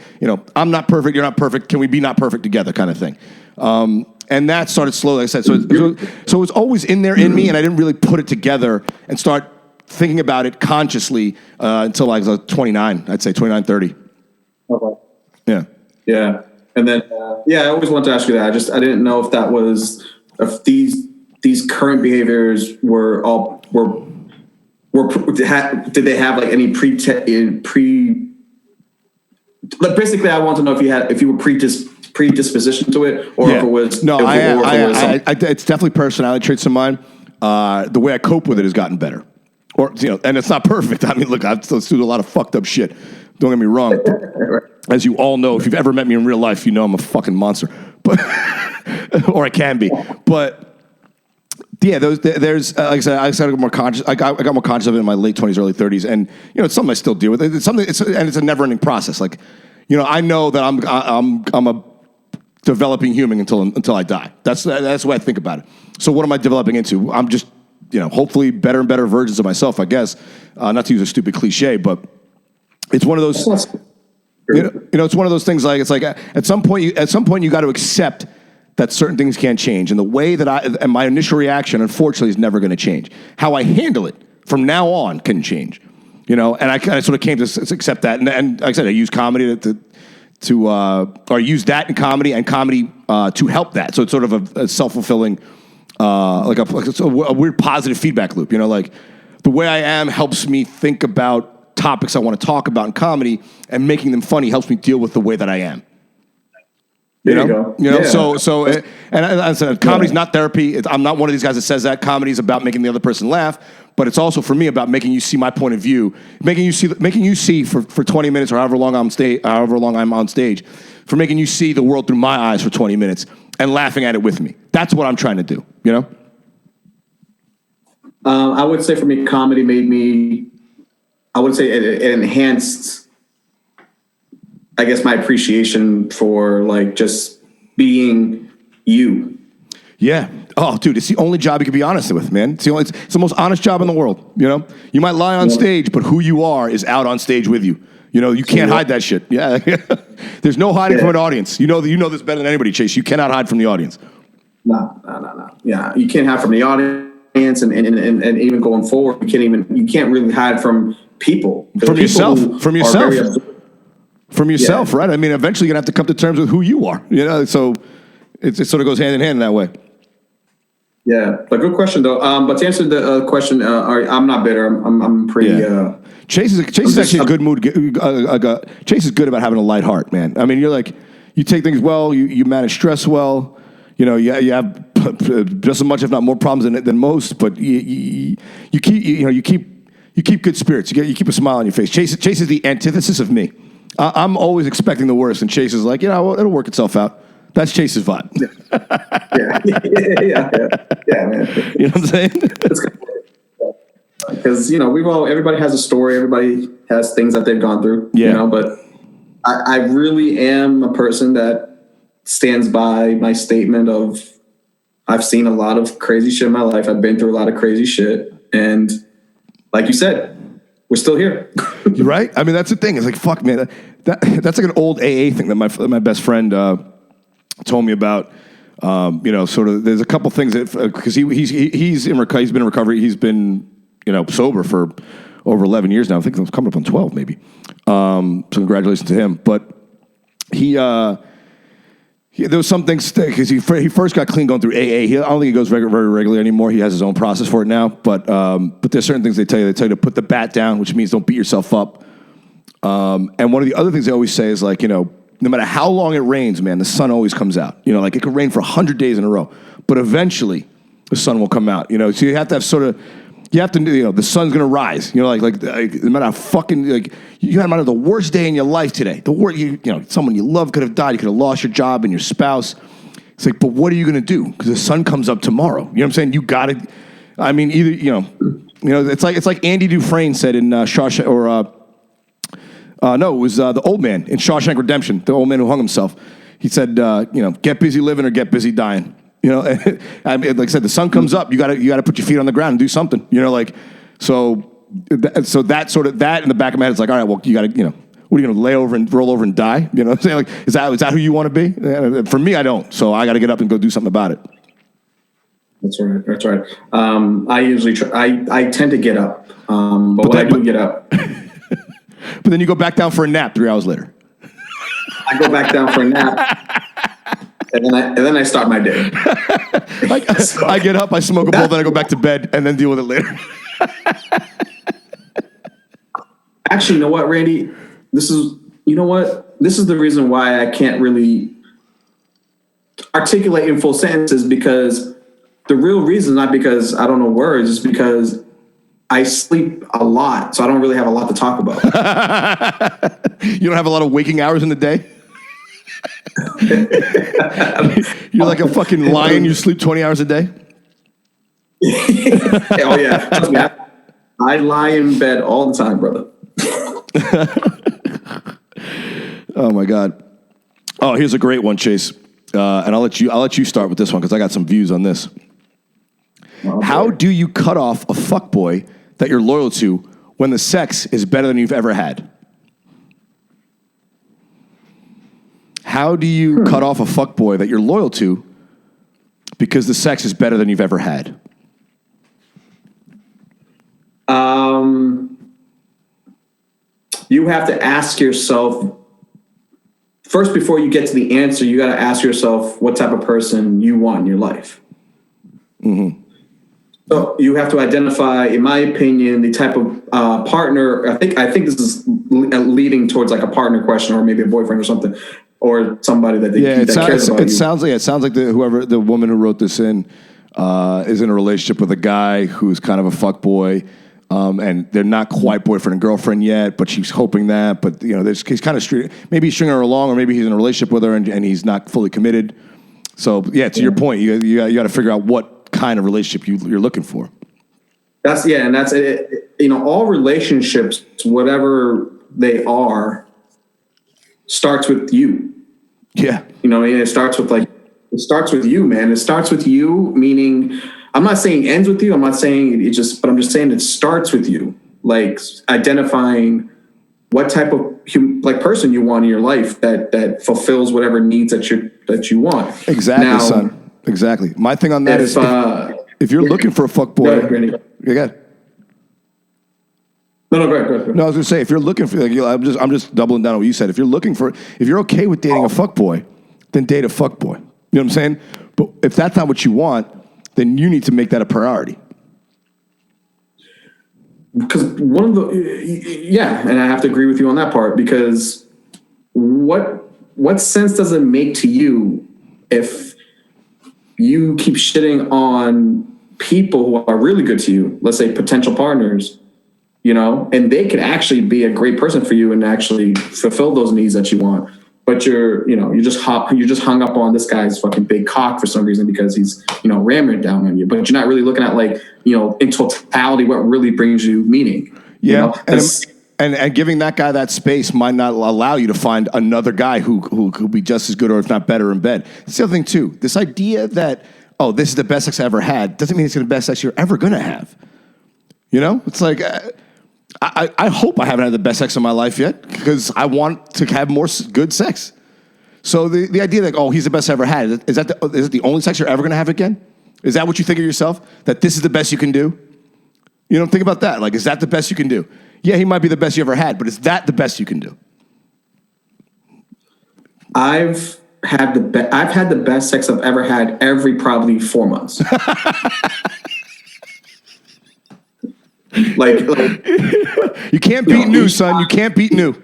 I'm not perfect, you're not perfect, can we be not perfect together, kind of thing. And that started slowly, like I said. So it was always in me, and I didn't really put it together and start thinking about it consciously until I was 29, I'd say 29, 30. Okay. Yeah. Yeah. And then, I always wanted to ask you that. I didn't know if these current behaviors did they have like any basically I want to know if you were predisposition to it, or if it was it's definitely personality traits of mine. The way I cope with it has gotten better, and it's not perfect. I mean, look, I've still do a lot of fucked up shit. Don't get me wrong. As you all know, if you've ever met me in real life, you know I'm a fucking monster. But or I can be. But yeah, there's like I said, I got more conscious. I got more conscious of it in my late 20s, early 30s, and it's something I still deal with. It's something. It's a never-ending process. Like, I know that I'm a developing human until I die. That's the way I think about it. So what am I developing into? I'm just, hopefully better and better versions of myself, I guess. Not to use a stupid cliche, but it's one of those. It's one of those things. Like it's like at some point you got to accept that certain things can't change, and the way that and my initial reaction, unfortunately, is never going to change. How I handle it from now on can change. And I sort of came to accept that, and like I said, I use comedy or use that in comedy and comedy to help that. So it's sort of a self-fulfilling, like a weird positive feedback loop. Like the way I am helps me think about topics I want to talk about in comedy, and making them funny helps me deal with the way that I am. You know? So, and I said, comedy's not therapy. I'm not one of these guys that says that. Comedy's about making the other person laugh, but it's also for me about making you see my point of view, making you see for 20 minutes or however long I'm on stage, for making you see the world through my eyes for 20 minutes and laughing at it with me. That's what I'm trying to do. I would say for me, comedy made me. I would say it enhanced, I guess, my appreciation for like just being you. Yeah. Oh, dude, it's the only job you can be honest with, man. It's the most honest job in the world. You might lie on stage, but who you are is out on stage with you. You can't hide that shit. Yeah. There's no hiding from an audience. You know this better than anybody, Chase. You cannot hide from the audience. No. Yeah, you can't hide from the audience, and even going forward, you can't really hide from people. From yourself, right? I mean, eventually you're gonna have to come to terms with who you are. So it sort of goes hand in hand in that way. Yeah, but good question though. But to answer the question, I'm not bitter. I'm pretty. Yeah. Chase is actually a good mood. Chase is good about having a light heart, man. I mean, you take things well. You manage stress well. You have just as much, if not more, problems than most. But you keep good spirits. You keep a smile on your face. Chase is the antithesis of me. I'm always expecting the worst, and Chase is like, it'll work itself out. That's Chase's vibe. Yeah, man. You know what I'm saying? Because everybody has a story. Everybody has things that they've gone through. Yeah. But I really am a person that stands by my statement of I've seen a lot of crazy shit in my life. I've been through a lot of crazy shit, and like you said, we're still here. You're right. I mean, that's the thing. It's like, fuck, man. That's like an old AA thing that my best friend told me about. Sort of. There's a couple things that because he's been in recovery. He's been sober for over 11 years now. I think it's coming up on 12 maybe. So congratulations to him. But there was some things because he first got clean going through AA. I don't think he goes very regularly anymore. He has his own process for it now. But there's certain things they tell you to put the bat down, which means don't beat yourself up. And one of the other things they always say is like, no matter how long it rains, man, the sun always comes out. Like it could rain for 100 days in a row, but eventually the sun will come out. So you have to have the sun's gonna rise. No matter how fucking you might have the worst day in your life today. The worst, someone you love could have died. You could have lost your job and your spouse. It's like, but what are you gonna do? Because the sun comes up tomorrow. You know what I'm saying? You gotta. I mean, either it's like Andy Dufresne said in Shawshank or. No, it was the old man in Shawshank Redemption, the old man who hung himself. He said, get busy living or get busy dying. I mean, like I said, the sun comes up. You got to put your feet on the ground and do something. So that sort of that in the back of my head is like, all right, well, you got to, what are you going to lay over and roll over and die? You know what I'm saying? Like, is that who you want to be? For me, I don't. So I got to get up and go do something about it. That's right. I usually I tend to get up, but when I do get up. But then you go back down for a nap 3 hours later. I go back down for a nap, and then I start my day. I get up, I smoke a bowl, then I go back to bed, and then deal with it later. Actually, you know what, Randy? This is the reason why I can't really articulate in full sentences, because the real reason, not because I don't know words, is because I sleep a lot, so I don't really have a lot to talk about. You don't have a lot of waking hours in the day? You're like a fucking lion. You sleep 20 hours a day? Oh, yeah. Trust me, I lie in bed all the time, brother. Oh, my God. Oh, here's a great one, Chase. and I'll let you start with this one because I got some views on this. How do you cut off a fuckboy that you're loyal to when the sex is better than you've ever had? How do you cut off a fuckboy that you're loyal to because the sex is better than you've ever had? You have to ask yourself first, before you get to the answer, you got to ask yourself what type of person you want in your life. Mm-hmm. So you have to identify, in my opinion, the type of partner. I think this is leading towards like a partner question, or maybe a boyfriend or something, or somebody that cares about you. It sounds like the woman who wrote this in is in a relationship with a guy who's kind of a fuckboy. And they're not quite boyfriend and girlfriend yet, but she's hoping that. But he's kind of maybe he's stringing her along, or maybe he's in a relationship with her and he's not fully committed. So to your point, you got to figure out what kind of relationship you're looking for. That's it. All relationships, whatever they are, starts with you. Yeah, it starts with you, man. It starts with you, meaning. I'm not saying it ends with you. I'm not saying but I'm just saying it starts with you, like identifying what type of person you want in your life that fulfills whatever needs that you want. Exactly, now, son. Exactly. My thing on that is if you're looking for a fuckboy, go ahead. No, go ahead. No, I was gonna say if you're looking for, I'm just doubling down on what you said. If you're okay with dating a fuckboy, then date a fuckboy. You know what I'm saying? But if that's not what you want, then you need to make that a priority. Because and I have to agree with you on that part, because what sense does it make to you if you keep shitting on people who are really good to you, let's say potential partners, and they could actually be a great person for you and actually fulfill those needs that you want. But you're just hung up on this guy's fucking big cock for some reason because he's, ramming it down on you. But you're not really looking at in totality what really brings you meaning. Yeah, and giving that guy that space might not allow you to find another guy who could be just as good or if not better in bed. That's the other thing too. This idea that this is the best sex I ever had doesn't mean it's the best sex you're ever gonna have. It's like. I hope I haven't had the best sex of my life yet because I want to have more good sex. So the idea that, he's the best I ever had, is it the only sex you're ever going to have again? Is that what you think of yourself? That this is the best you can do? Think about that. Like, is that the best you can do? Yeah, he might be the best you ever had, but is that the best you can do? I've had the best sex I've ever had every probably 4 months. Like you can't beat new, son. You can't beat new.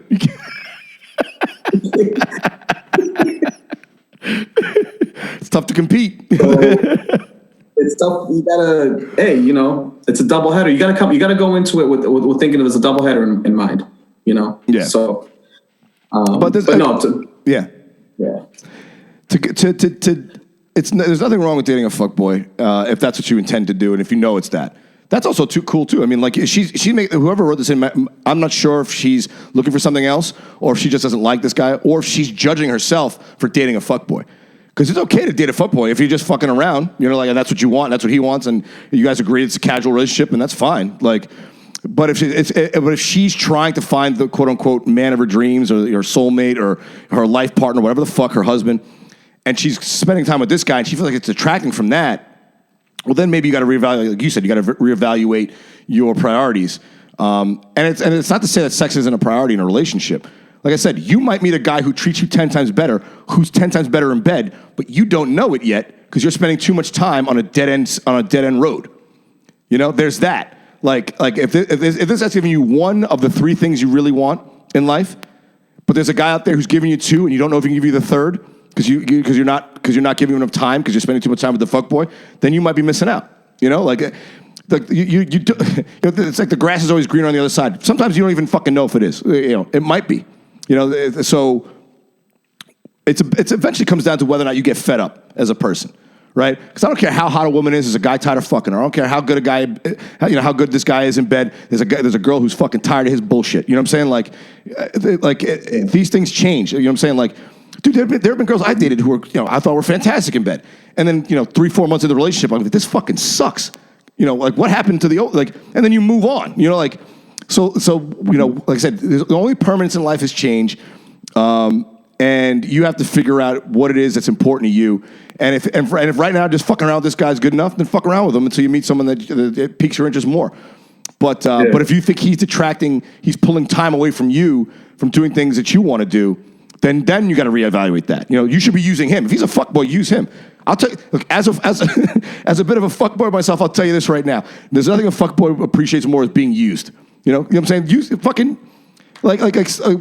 It's tough to compete. It's tough. You gotta, it's a doubleheader. You gotta go into it with thinking of it as a doubleheader in mind. Yeah. So, there's nothing wrong with dating a fuckboy if that's what you intend to do, and if you know it's that. That's also too cool too. I mean, like whoever wrote this in, I'm not sure if she's looking for something else, or if she just doesn't like this guy, or if she's judging herself for dating a fuckboy. Because it's okay to date a fuckboy if you're just fucking around, and that's what you want, that's what he wants, and you guys agree it's a casual relationship, and that's fine. Like, but if she's trying to find the quote unquote man of her dreams, or your soulmate, or her life partner, whatever the fuck, her husband, and she's spending time with this guy, and she feels like it's detracting from that. Well, then maybe you got to reevaluate, like you said, you got to reevaluate your priorities. And it's not to say that sex isn't a priority in a relationship. Like I said, you might meet a guy who treats you 10 times better, who's 10 times better in bed, but you don't know it yet because you're spending too much time on a dead end road. There's that. Like if this is giving you one of the three things you really want in life, but there's a guy out there who's giving you two, and you don't know if he can give you the third, because you're not giving him enough time because you're spending too much time with the fuckboy, then you might be missing out. It's like the grass is always greener on the other side. Sometimes you don't even fucking know if it is. It might be. So it's eventually comes down to whether or not you get fed up as a person, right? Because I don't care how hot a woman is a guy tired of fucking her. I don't care how good how good this guy is in bed. There's a girl who's fucking tired of his bullshit. You know what I'm saying? These things change. You know what I'm saying? Like, Dude, there have been girls I dated who were, I thought were fantastic in bed. And then, 3-4 months into the relationship, I'm like, this fucking sucks. Like what happened to the old, like, and then you move on, like, so, like I said, the only permanence in life is change. And you have to figure out what it is that's important to you. And if right now just fucking around with this guy's good enough, then fuck around with him until you meet someone that piques your interest more. But if you think he's pulling time away from you from doing things that you want to do, then you got to reevaluate that. You should be using him. If he's a fuckboy, use him. I'll tell you, look, as a bit of a fuckboy myself, I'll tell you this right now. There's nothing a fuckboy appreciates more as being used. You know what I'm saying? Use fucking like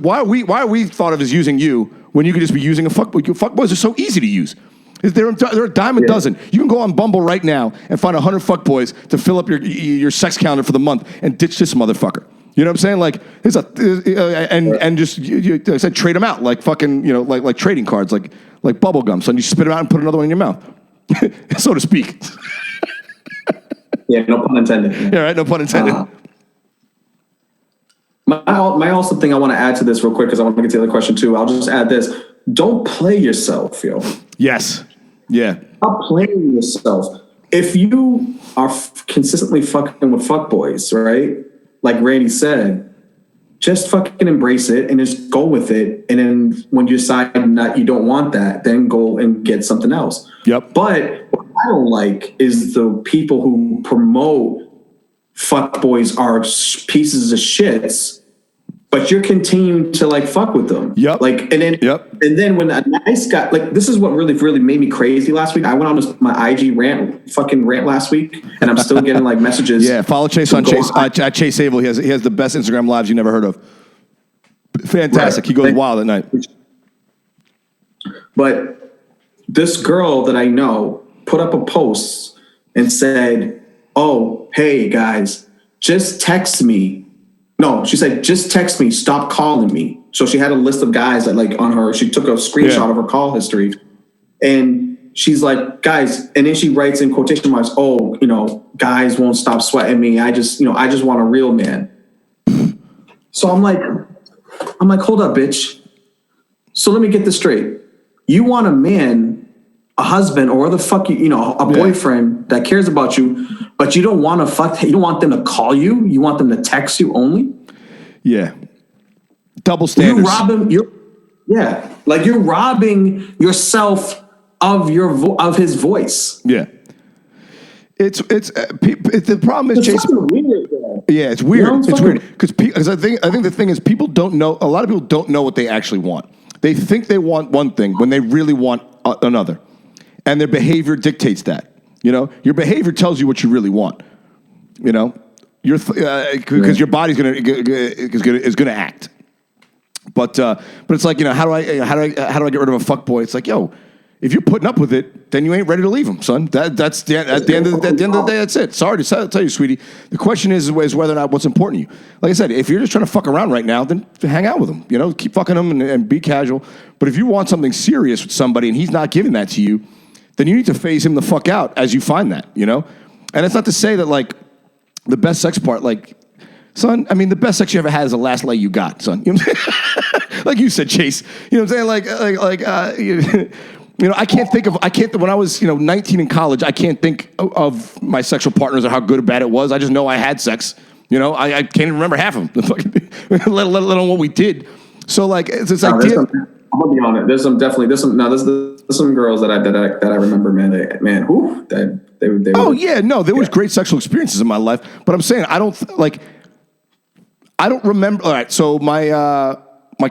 why are we thought of as using you when you could just be using a fuckboy? Fuckboys are so easy to use. They're a dime a dozen. You can go on Bumble right now and find 100 fuckboys to fill up your sex calendar for the month and ditch this motherfucker. You know what I'm saying? Like, and just I said, trade them out like fucking, like trading cards, like bubble gum. So you spit them out and put another one in your mouth, so to speak. Yeah, no pun intended. Yeah, right. No pun intended. My also thing I want to add to this real quick because I want to get to the other question too. I'll just add this: don't play yourself, yo. Yes. Yeah. Stop playing yourself. If you are consistently fucking with fuckboys, right? Like Randy said, just fucking embrace it and just go with it. And then when you decide that you don't want that, then go and get something else. Yep. But what I don't like is the people who promote fuckboys are pieces of shits, but you're continuing to like fuck with them. Yep. Like, and then when a nice guy, like, this is what really, really made me crazy last week. I went on my IG fucking rant last week, and I'm still getting like messages. Yeah, follow Chase on Chase at Chase Abel. He has the best Instagram lives you never heard of. Fantastic. Right. He goes wild at night. But this girl that I know put up a post and said, "Oh, hey guys, just text me." No, she said, just text me, stop calling me. So she had a list of guys that like on her, she took a screenshot of her call history. And she's like, guys, and then she writes in quotation marks, "Oh, guys won't stop sweating me. I just want a real man." So I'm like, hold up, bitch. So let me get this straight. You want a man, a husband, or the fuck a boyfriend that cares about you, but you don't want to fuck. You don't want them to call you. You want them to text you only. Yeah, double standards. You rob him. You're robbing yourself of his voice. Yeah, it's the problem is Chase. Weird, yeah, it's weird. It's weird because I think the thing is people don't know. A lot of people don't know what they actually want. They think they want one thing when they really want another, and their behavior dictates that. Your behavior tells you what you really want. Because your body's is gonna act. But it's like how do I get rid of a fuckboy? It's like, yo, if you're putting up with it, then you ain't ready to leave him, son. At the end of the day, that's it. Sorry to tell you, sweetie. The question is whether or not what's important to you. Like I said, if you're just trying to fuck around right now, then hang out with him. Keep fucking him and be casual. But if you want something serious with somebody and he's not giving that to you, then you need to phase him the fuck out as you find that, And it's not to say that, like, the best sex part, like, son, I mean, the best sex you ever had is the last lay you got, son. You know what I'm saying? Like you said, Chase. You know what I'm saying? I can't, when I was, 19 in college, I can't think of my sexual partners or how good or bad it was. I just know I had sex. I can't even remember half of them, let alone what we did. So, like, it's this idea. I'm gonna be on it. There's some girls that I remember, man. They oh yeah, no, there was great sexual experiences in my life, but I'm saying I don't remember. All right, so my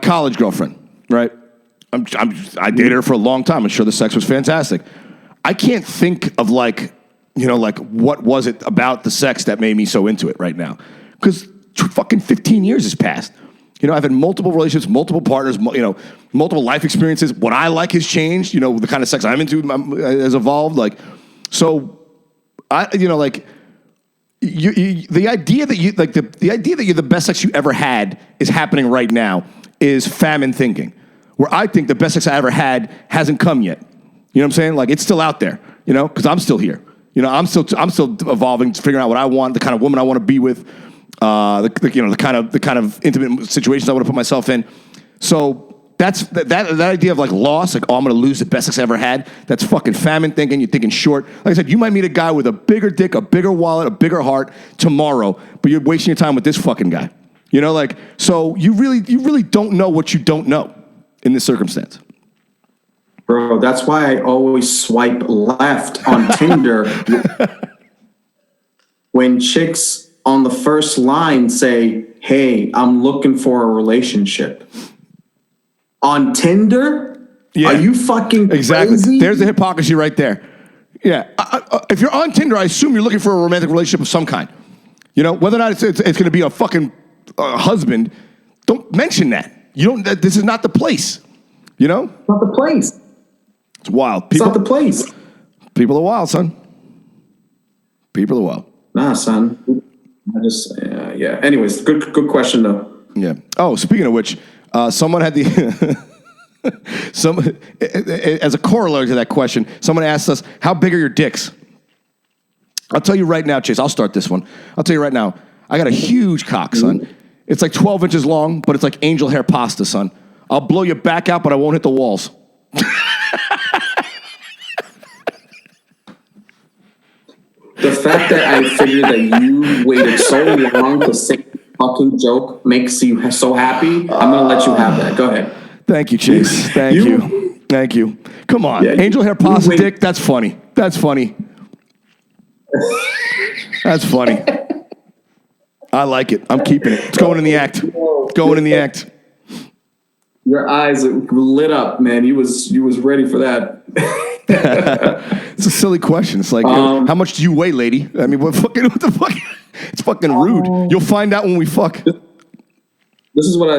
college girlfriend, right? I dated her for a long time. I'm sure the sex was fantastic. I can't think of like what was it about the sex that made me so into it right now? Because fucking 15 years has passed. I've had multiple relationships, multiple partners, multiple life experiences. What I like has changed. The kind of sex I'm into has evolved. Like, so, the idea that the idea that you're the best sex you ever had is happening right now is famine thinking. Where I think the best sex I ever had hasn't come yet. You know what I'm saying? Like, it's still out there. Because I'm still here. I'm still evolving, figuring out what I want, the kind of woman I want to be with. The kind of intimate situations I want to put myself in. So that's that idea of like loss, like, oh, I'm going to lose the best sex I ever had. That's fucking famine thinking. You're thinking short. Like I said, you might meet a guy with a bigger dick, a bigger wallet, a bigger heart tomorrow, but you're wasting your time with this fucking guy. You know, like, so you really don't know what you don't know in this circumstance. Bro, that's why I always swipe left on Tinder when chicks on the first line say, hey, I'm looking for a relationship. On Tinder? Yeah. Are you fucking exactly. crazy? There's the hypocrisy right there. Yeah. If you're on Tinder, I assume you're looking for a romantic relationship of some kind. You know, whether or not it's going to be a fucking husband, don't mention that. This is not the place. You know? It's not the place. It's wild. It's not the place. People are wild, son. People are wild. Nah, son. I just, yeah. Anyways, good question, though. Yeah. Oh, speaking of which, someone had the... as a corollary to that question, someone asked us, how big are your dicks? I'll tell you right now, Chase, I'll start this one. I'll tell you right now, I got a huge cock, son. It's like 12 inches long, but it's like angel hair pasta, son. I'll blow your back out, but I won't hit the walls. The fact that I figured that you waited so long to say the fucking joke makes you so happy. I'm going to let you have that. Go ahead. Thank you, Chase. Thank you. Thank you. Come on. Yeah, angel hair pasta dick, that's funny. That's funny. That's funny. I like it. I'm keeping it. It's going in the act. It's going in the act. Your eyes lit up, man. You was ready for that. It's a silly question. It's like, how much do you weigh, lady? I mean, what the fuck? It's fucking rude. You'll find out when we fuck. This is what I.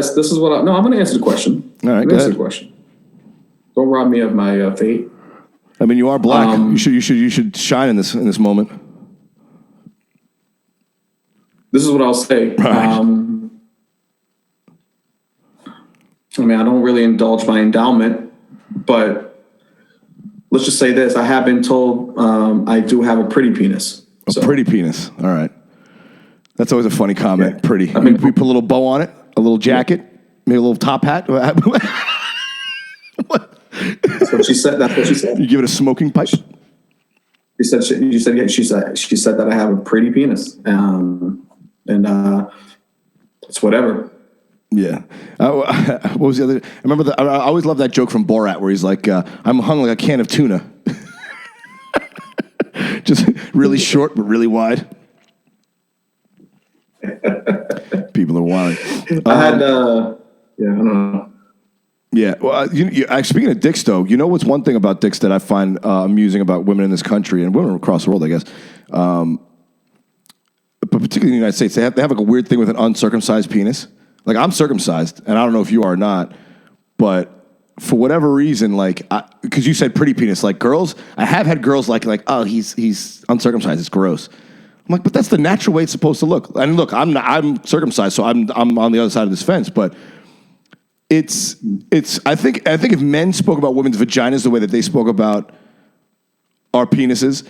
No, I'm going to answer the question. All right, answer the question. Don't rob me of my fate. I mean, you are black. You should shine in this moment. This is what I'll say. Right. I mean, I don't really indulge my endowment, but let's just say this. I have been told I do have a pretty penis. A pretty penis. All right. That's always a funny comment. Yeah. Pretty. I mean, we put a little bow on it, a little jacket, maybe a little top hat. What? That's what she said. That's what she said. You give it a smoking pipe? She said that I have a pretty penis. It's whatever. Yeah. What was the other? I remember I always love that joke from Borat where he's like, I'm hung like a can of tuna. Just really short, but really wide. People are wild. I don't know. Yeah. Well, speaking of dicks, though, you know what's one thing about dicks that I find amusing about women in this country and women across the world, I guess, but particularly in the United States, they have like a weird thing with an uncircumcised penis. Like, I'm circumcised, and I don't know if you are or not, but for whatever reason, like, because you said pretty penis, like girls, I have had girls like, oh, he's uncircumcised, it's gross. I'm like, but that's the natural way it's supposed to look. And look, I'm circumcised, so I'm on the other side of this fence, but it's. I think if men spoke about women's vaginas the way that they spoke about our penises,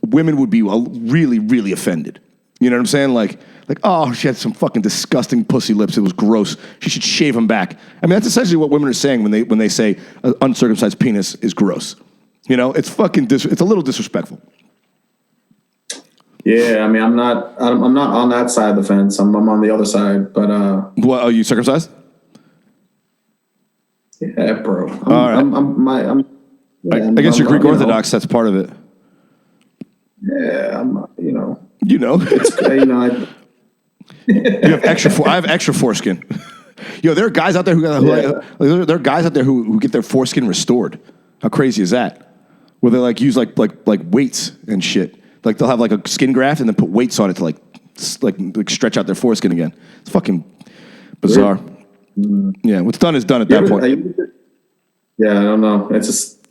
women would be really, really offended. You know what I'm saying? Like, oh, she had some fucking disgusting pussy lips. It was gross. She should shave them back. I mean, that's essentially what women are saying when they say an uncircumcised penis is gross. You know, it's fucking it's a little disrespectful. Yeah, I mean, I'm not on that side of the fence. I'm on the other side. But what, are you circumcised? Yeah, bro. All right. I guess you're Greek Orthodox. That's part of it. Yeah, You know. It's, You have extra. I have extra foreskin. There are guys out there who get their foreskin restored. How crazy is that? Where they like use like weights and shit. Like they'll have like a skin graft and then put weights on it to like stretch out their foreskin again. It's fucking bizarre. Yeah, what's done is done at that point. I don't know. It's just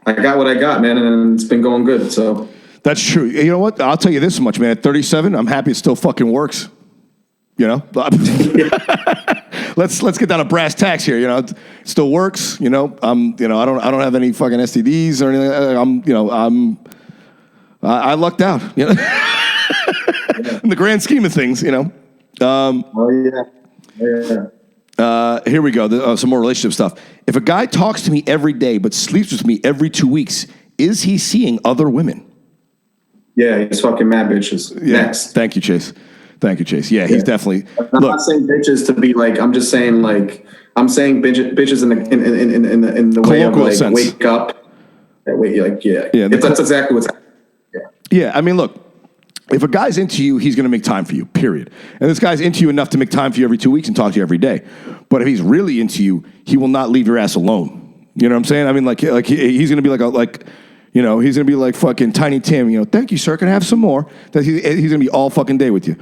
I got what I got, man, and it's been going good. So that's true. You know what? I'll tell you this much, man. At 37, I'm happy it still fucking works. You know, let's get down to brass tacks here. You know, it still works. You know, I don't have any fucking STDs or anything. I lucked out. You know, in the grand scheme of things, you know. Oh yeah. Here we go. Some more relationship stuff. If a guy talks to me every day but sleeps with me every 2 weeks, is he seeing other women? Yeah, he's fucking mad bitches. Yeah. Next. Thank you, Chase. Yeah, he's definitely. I'm not saying bitches to be like. I'm just saying like. I'm saying bitches in the way of like sense. Wake up. Wait, like yeah. That's exactly what's happening. Yeah, I mean, look. If a guy's into you, he's going to make time for you, period. And this guy's into you enough to make time for you every 2 weeks and talk to you every day. But if he's really into you, he will not leave your ass alone. You know what I'm saying? I mean, like he's going to be he's going to be like fucking Tiny Tim. Thank you, sir. Can I have some more? That he's going to be all fucking day with you.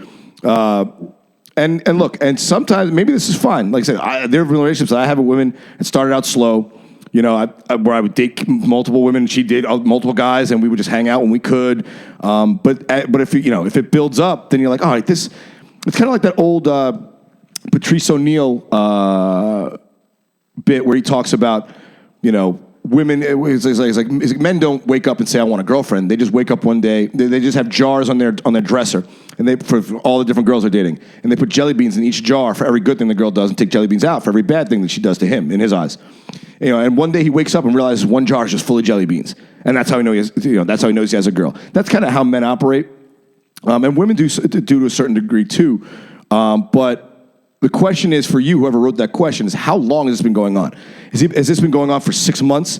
And look, and sometimes maybe this is fine. Like I said, there have been relationships that I have with women that started out slow. Where I would date multiple women, and she dated multiple guys, and we would just hang out when we could. But if if it builds up, then you're like, all right, it's kind of like that old Patrice O'Neill bit where he talks about women. It's like men don't wake up and say I want a girlfriend. They just wake up one day. They just have jars on their dresser, and for all the different girls they're dating, and they put jelly beans in each jar for every good thing the girl does, and take jelly beans out for every bad thing that she does to him in his eyes. And one day he wakes up and realizes one jar is just full of jelly beans, and that's how he knows. That's how he knows he has a girl. That's kind of how men operate, and women do to a certain degree too. But the question is for you, whoever wrote that question, is how long has this been going on? Has this been going on for 6 months,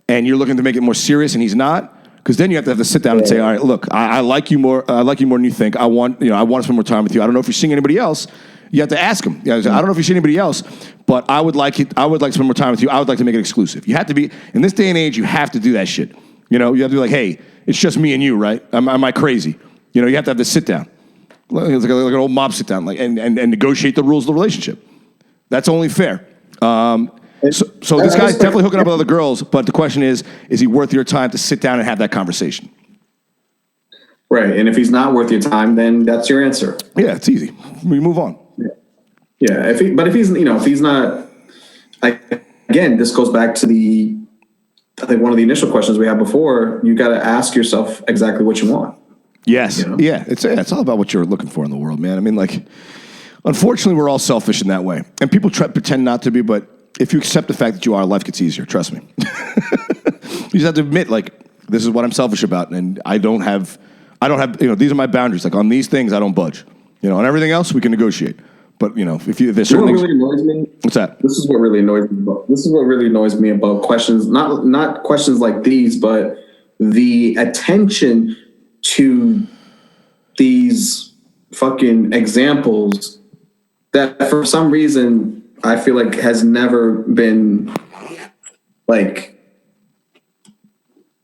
and you're looking to make it more serious, and he's not? Because then you have to sit down and say, all right, look, I like you more. I like you more than you think. I want to spend more time with you. I don't know if you're seeing anybody else. You have to ask him. I don't know if you see anybody else, but I would like to spend more time with you. I would like to make it exclusive. You have to be, in this day and age, you have to do that shit. You have to be like, hey, it's just me and you, right? Am I crazy? You have to have this sit down. It's like an old mob sit down, and negotiate the rules of the relationship. That's only fair. So this guy's definitely hooking up with other girls, but the question is he worth your time to sit down and have that conversation? Right, and if he's not worth your time, then that's your answer. Yeah, it's easy. We move on. Yeah. If he's not, again, this goes back to I think one of the initial questions we had before. You got to ask yourself exactly what you want. Yes. Yeah. It's all about what you're looking for in the world, man. I mean, like, unfortunately, we're all selfish in that way, and people pretend not to be. But if you accept the fact that you are, life gets easier. Trust me. You just have to admit, like, this is what I'm selfish about, and I don't have. These are my boundaries. Like on these things, I don't budge. On everything else, we can negotiate. But if there's certain things, really annoys me. What's that? This is what really annoys me about questions. Not questions like these, but the attention to these fucking examples that for some reason I feel like has never been like.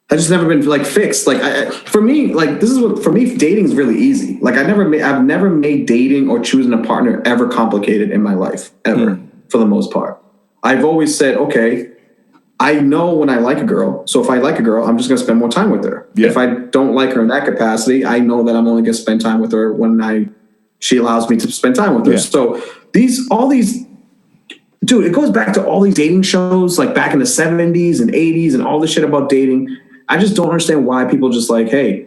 I've just never been like fixed. Like for me, dating is really easy. Like I've never made dating or choosing a partner ever complicated in my life ever, for the most part. I've always said, okay, I know when I like a girl. So if I like a girl, I'm just going to spend more time with her. Yeah. If I don't like her in that capacity, I know that I'm only going to spend time with her when she allows me to spend time with her. Yeah. So all these. Dude, it goes back to all these dating shows like back in the 70s and 80s and all this shit about dating. I just don't understand why people just like, hey,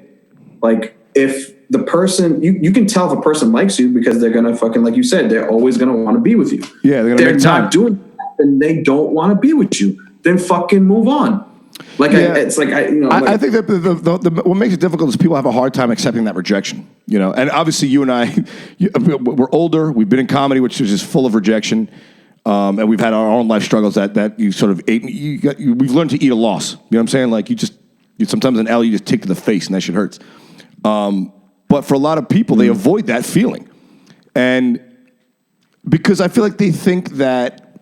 like if the person, you can tell if a person likes you because they're going to fucking, like you said, they're always going to want to be with you. Yeah, they're not doing that and they don't want to be with you. Then fucking move on. Like, yeah. I think that what makes it difficult is people have a hard time accepting that rejection, and obviously you and I, we're older, we've been in comedy, which is just full of rejection. And we've had our own life struggles that you sort of ate. We've learned to eat a loss. You know what I'm saying? Like sometimes an L you just take to the face and that shit hurts. But for a lot of people, they avoid that feeling, and because I feel like they think that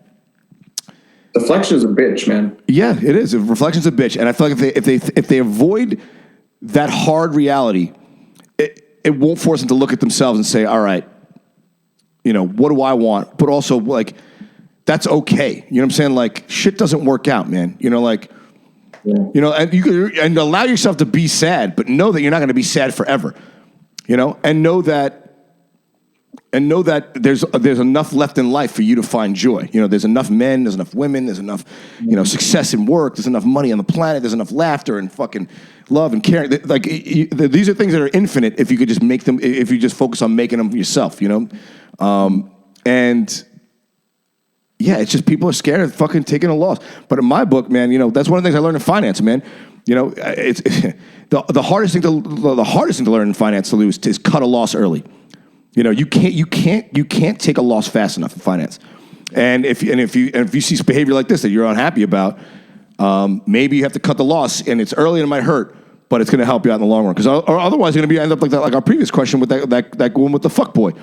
deflection is a bitch, man. Yeah, it is. Reflection's a bitch, and I feel like if they avoid that hard reality, it won't force them to look at themselves and say, all right, what do I want? But also like. That's okay. You know what I'm saying? Like shit doesn't work out, man. And you can allow yourself to be sad, but know that you're not going to be sad forever. And know that there's enough left in life for you to find joy. There's enough men, there's enough women, there's enough, success in work, there's enough money on the planet, there's enough laughter and fucking love and caring. Like these are things that are infinite if you could just make them, if you just focus on making them yourself, and Yeah, it's just people are scared of fucking taking a loss. But in my book, man, that's one of the things I learned in finance, man. It's the hardest thing to learn in finance to lose is cut a loss early. You can't take a loss fast enough in finance. And if you see behavior like this that you're unhappy about, maybe you have to cut the loss, and it's early and it might hurt, but it's going to help you out in the long run. Because otherwise, you're going to end up like that, like our previous question with that woman with the fuckboy.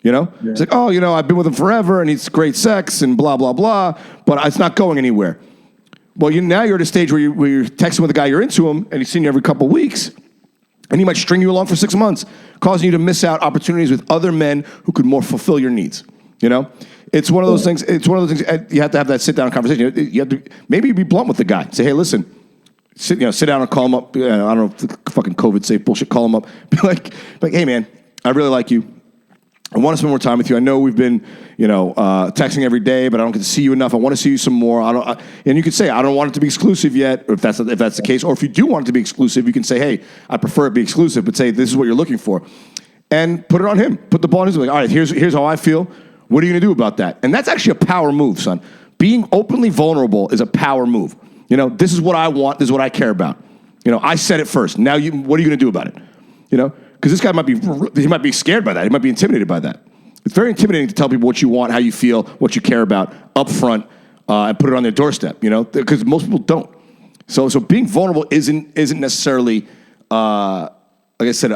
It's like, I've been with him forever, and he's great sex, and blah blah blah, but it's not going anywhere. Well, now you're at a stage where you're texting with a guy you're into him, and he's seeing you every couple of weeks, and he might string you along for 6 months, causing you to miss out opportunities with other men who could more fulfill your needs. It's one of those things. It's one of those things. You have to have that sit down conversation. You have to maybe be blunt with the guy. Say, hey, listen, sit down and call him up. I don't know if the fucking COVID safe bullshit. Call him up. Be like, hey, man, I really like you. I want to spend more time with you. I know we've been, texting every day, but I don't get to see you enough. I want to see you some more. And you can say, I don't want it to be exclusive yet, if that's the case. Or if you do want it to be exclusive, you can say, hey, I prefer it be exclusive, but say this is what you're looking for, and put it on him. Put the ball in his like, all right, here's how I feel. What are you going to do about that? And that's actually a power move, son. Being openly vulnerable is a power move. This is what I want. This is what I care about. I said it first. Now what are you going to do about it? Because this guy might be scared by that. He might be intimidated by that. It's very intimidating to tell people what you want, how you feel, what you care about up front, and put it on their doorstep, because most people don't. So being vulnerable isn't necessarily, like I said,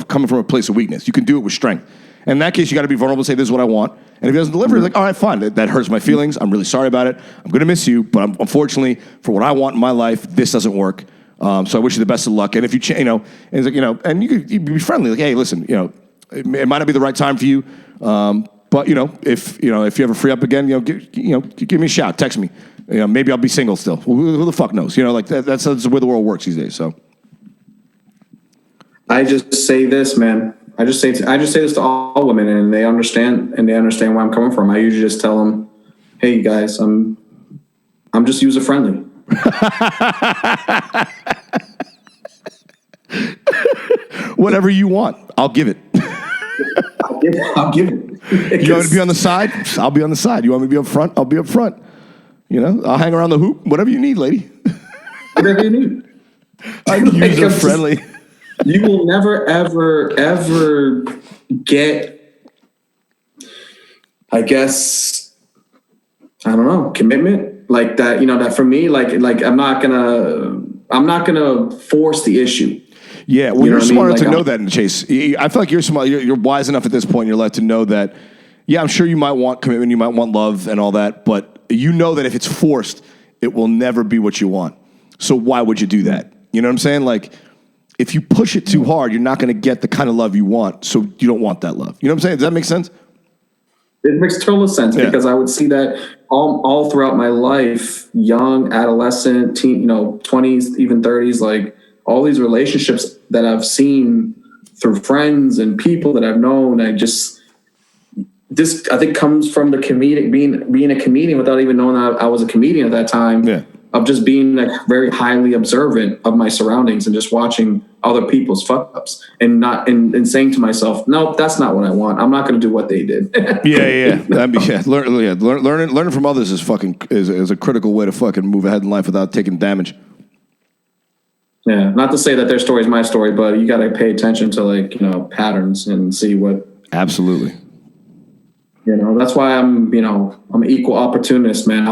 coming from a place of weakness. You can do it with strength. And in that case, you got to be vulnerable and say, this is what I want. And if he doesn't deliver, like, all right, fine. That hurts my feelings. I'm really sorry about it. I'm going to miss you. But unfortunately, for what I want in my life, this doesn't work. So I wish you the best of luck. And if you, and it's like, and you could be friendly, like, hey, listen, it might not be the right time for you, but if you ever free up again, give me a shout, text me. Maybe I'll be single still. Who the fuck knows? Like that's the way the world works these days. So I just say this, man. I just say this to all women, and they understand where I'm coming from. I usually just tell them, hey, guys, I'm just user friendly. Whatever you want, I'll give it. I'll give it. You want me to be on the side? I'll be on the side. You want me to be up front? I'll be up front. I'll hang around the hoop. Whatever you need, lady. Whatever you need. I'm user friendly. You will never, ever get, I guess, I don't know, commitment like that. That for me, like I'm not gonna force the issue. Yeah, well, you're smart enough to know that in the Chase. I feel like you're smart. You're wise enough at this point in your life to know that. Yeah, I'm sure you might want commitment, you might want love and all that, but you know that if it's forced, it will never be what you want. So why would you do that? You know what I'm saying? Like, if you push it too hard, you're not going to get the kind of love you want. So you don't want that love. You know what I'm saying? Does that make sense? It makes total sense because I would see that all throughout my life, young, adolescent, teen, 20s, even 30s, like all these relationships that I've seen through friends and people that I've known. This I think comes from the comedic being a comedian without even knowing that I was a comedian at that time. Yeah. Of just being like very highly observant of my surroundings and just watching other people's fuck ups and saying to myself, nope, that's not what I want. I'm not going to do what they did. Learning from others is a critical way to fucking move ahead in life without taking damage. Yeah, not to say that their story is my story, but you got to pay attention to patterns and see what. Absolutely. That's why I'm an equal opportunist, man.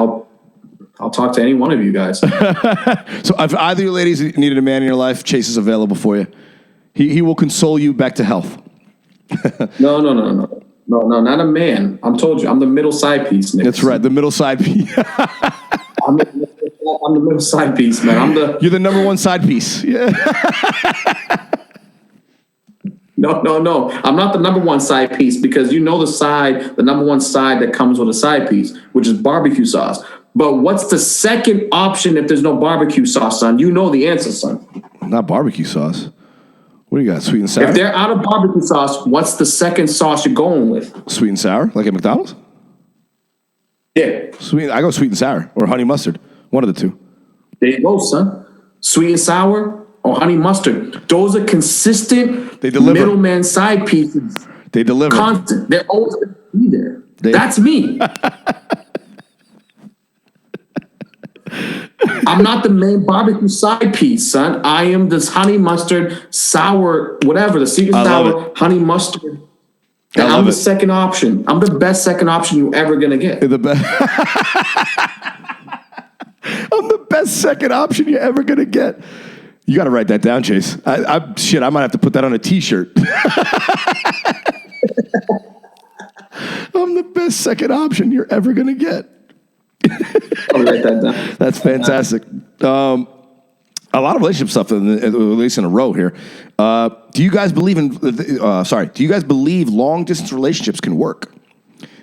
I'll talk to any one of you guys. So if either of you ladies needed a man in your life, Chase is available for you. He will console you back to health. No, not a man. I'm told you, I'm the middle side piece, Nick. That's right, the middle side piece. I'm the middle side piece, man. You're the number one side piece. Yeah. No. I'm not the number one side piece because the number one side that comes with a side piece, which is barbecue sauce. But what's the second option if there's no barbecue sauce, son? You know the answer, son. Not barbecue sauce. What do you got, sweet and sour? If they're out of barbecue sauce, what's the second sauce you're going with? Sweet and sour, like at McDonald's? Yeah. I go sweet and sour or honey mustard. One of the two. There you go, son. Sweet and sour or honey mustard. Those are consistent middleman side pieces. They deliver. Constant. They're always going to be there. That's me. I'm not the main barbecue side piece, son. I am this honey mustard, sour, whatever, the sweet and sour, honey mustard. And I'm the second option. I'm the best second option you're ever going to get. The best. I'm the best second option you're ever going to get. You got to write that down, Chase. I might have to put that on a T-shirt. I'm the best second option you're ever going to get. I'll write that down. That's fantastic. A lot of relationship stuff, at least in a row here. Do you guys believe do you guys believe long distance relationships can work?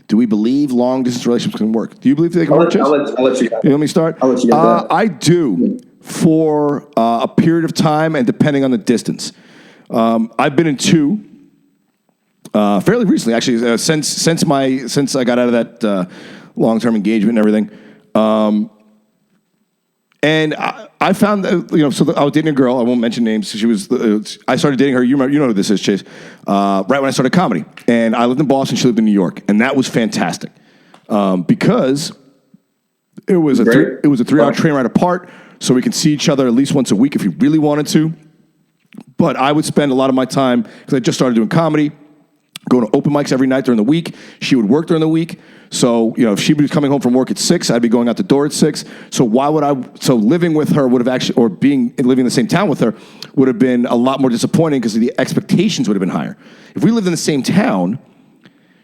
Do we believe long distance relationships can work? Do you believe they can work? I'll let you. You want me to start? I'll let you get that. I do, for a period of time and depending on the distance. I've been in two fairly recently, actually, since I got out of that long-term engagement and everything. And I found that, so I was dating a girl. I won't mention names. She was. I started dating her. You know who this is, Chase. Right when I started comedy, and I lived in Boston. She lived in New York, and that was fantastic because it was a 3-hour train ride apart, so we could see each other at least once a week if we really wanted to. But I would spend a lot of my time, because I just started doing comedy, going to open mics every night during the week. She would work during the week. So, if she was coming home from work at 6, I'd be going out the door at 6. So living with her would have actually, or living in the same town with her would have been a lot more disappointing because the expectations would have been higher. If we lived in the same town,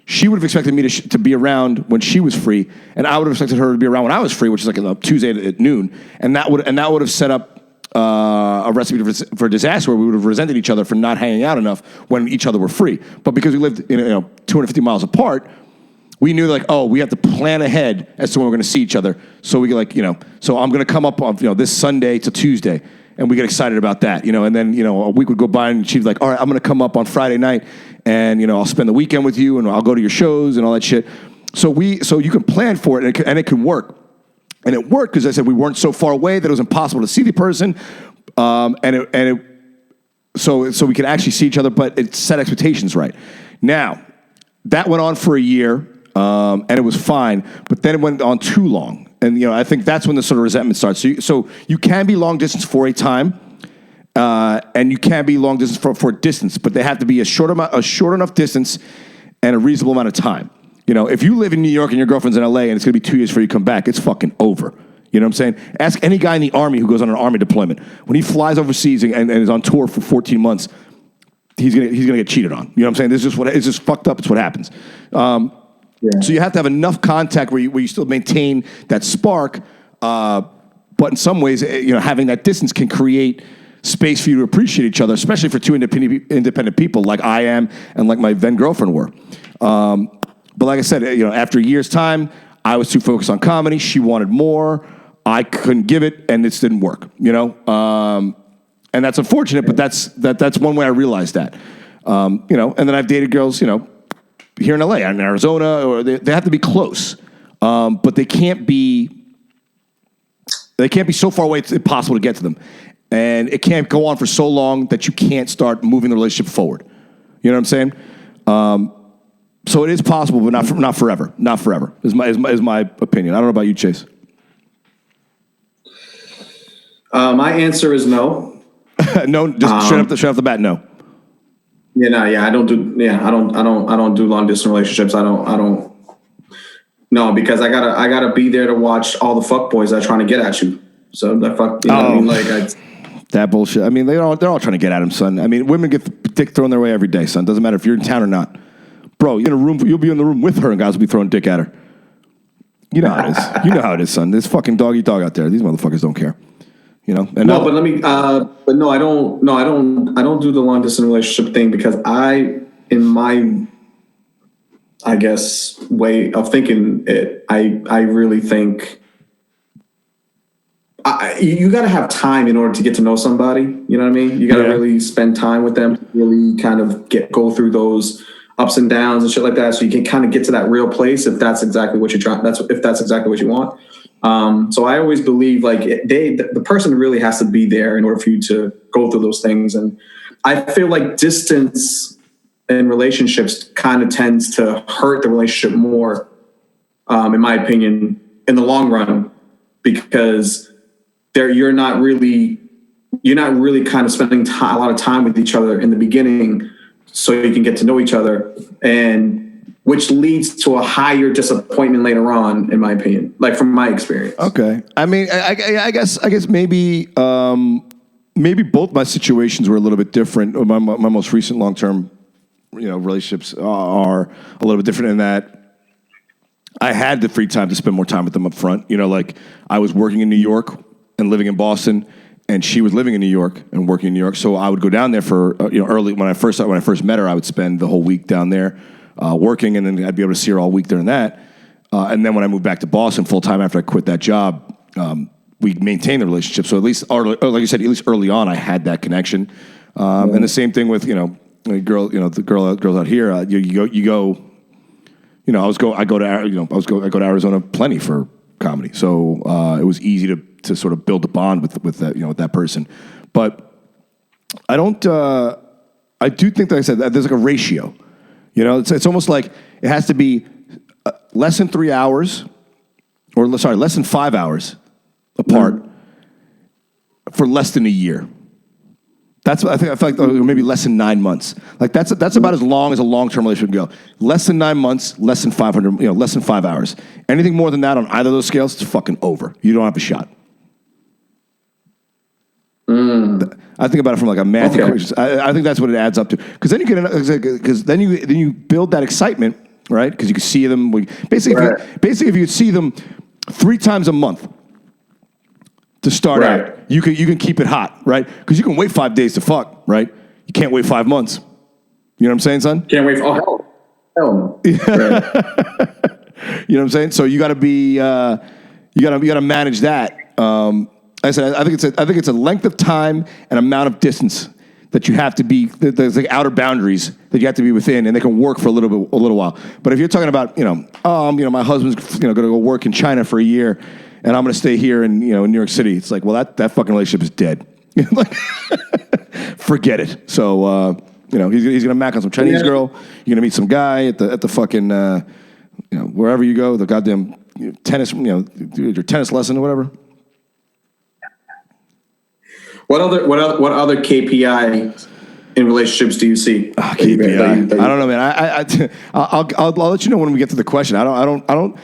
she would have expected me to be around when she was free, and I would have expected her to be around when I was free, which is like a Tuesday at noon. And that would have set up a recipe for disaster, where we would have resented each other for not hanging out enough when each other were free. But because we lived 250 miles apart, we knew we have to plan ahead as to when we're going to see each other. So we so I'm going to come up on this Sunday to Tuesday, and we get excited about that, and then a week would go by, and she'd be like, all right, I'm going to come up on Friday night, and I'll spend the weekend with you, and I'll go to your shows and all that shit. So you can plan for it, and it can work. And it worked because I said we weren't so far away that it was impossible to see the person, so we could actually see each other, but it set expectations right. Now, that went on for a year, and it was fine, but then it went on too long. And, I think that's when the sort of resentment starts. So you can be long distance for a time, and you can be long distance for distance, but they have to be a short enough distance and a reasonable amount of time. If you live in New York and your girlfriend's in LA and it's going to be 2 years before you come back, it's fucking over. You know what I'm saying? Ask any guy in the Army who goes on an Army deployment. When he flies overseas and is on tour for 14 months, he's gonna get cheated on. You know what I'm saying? It's just fucked up. It's what happens. So you have to have enough contact where you still maintain that spark, but in some ways, having that distance can create space for you to appreciate each other, especially for two independent people like I am and like my then girlfriend were. But like I said, after a year's time, I was too focused on comedy. She wanted more. I couldn't give it, and this didn't work. And that's unfortunate, but that's one way I realized that. And then I've dated girls, here in LA, in Arizona, or they have to be close, but they can't be so far away it's impossible to get to them, and it can't go on for so long that you can't start moving the relationship forward. You know what I'm saying? So it is possible, but not forever. Not forever is my opinion. I don't know about you, Chase. My answer is no. No, just straight off the bat, no. I don't do long distance relationships. I don't. No, because I gotta be there to watch all the fuckboys that are trying to get at you. So the fuck, what I mean? That bullshit. I mean, they're all trying to get at him, son. I mean, women get the dick thrown their way every day, son. Doesn't matter if you're in town or not. Bro, you'll be in the room with her, and guys will be throwing dick at her. You know how it is. You know how it is, son. There's fucking dog eat dog out there. These motherfuckers don't care. And but let me. But no, I don't. No, I don't do the long distance relationship thing because in my, I guess, way of thinking it, I really think. You got to have time in order to get to know somebody. You know what I mean? You got to really spend time with them, really kind of go through those ups and downs and shit like that, so you can kind of get to that real place if that's exactly what you're trying. If that's exactly what you want. So I always believe the person really has to be there in order for you to go through those things. And I feel like distance in relationships kind of tends to hurt the relationship more, in my opinion, in the long run, because you're not really kind of spending a lot of time with each other in the beginning, so you can get to know each other, and which leads to a higher disappointment later on, in my opinion, like from my experience. Okay. I mean, I guess maybe maybe both my situations were a little bit different. My most recent long-term, relationships are a little bit different in that I had the free time to spend more time with them up front. Like I was working in New York and living in Boston, and she was living in New York and working in New York. So I would go down there for early when I first met her. I would spend the whole week down there working, and then I'd be able to see her all week during that. And then when I moved back to Boston full time after I quit that job, we maintained the relationship. So at least, or like you said, at least early on, I had that connection. And the same thing with the girls out here. I go to Arizona plenty for comedy. So it was easy to sort of build a bond with that with that person. But I don't. I do think, like I said, that there's like a ratio. It's almost like it has to be less than 3 hours, less than 5 hours apart for less than a year. That's what I think. I feel like maybe less than 9 months. Like that's about as long as a long-term relationship can go. Less than 9 months, less than 500, less than 5 hours. Anything more than that on either of those scales, it's fucking over. You don't have a shot. I think about it from like a math equation. I think that's what it adds up to. Because then you build that excitement, right? Because you can see them. Basically, if you see them 3 times a month to start out, you can keep it hot, right? Because you can wait 5 days to fuck, right? You can't wait 5 months. You know what I'm saying, son? Can't wait. Hell no. You know what I'm saying? So you got to be, you got to manage that. I said, I think it's a length of time and amount of distance that you have to be. There's like outer boundaries that you have to be within, and they can work for a little while. But if you're talking about, my husband's, going to go work in China for a year, and I'm going to stay here in, in New York City. It's like, well, that fucking relationship is dead. Like, forget it. So, he's going to mac on some Chinese girl. You're going to meet some guy at the fucking, wherever you go, the goddamn tennis, your tennis lesson or whatever. What other KPI in relationships do you see? KPI. I don't know, man. I'll let you know when we get to the question. I don't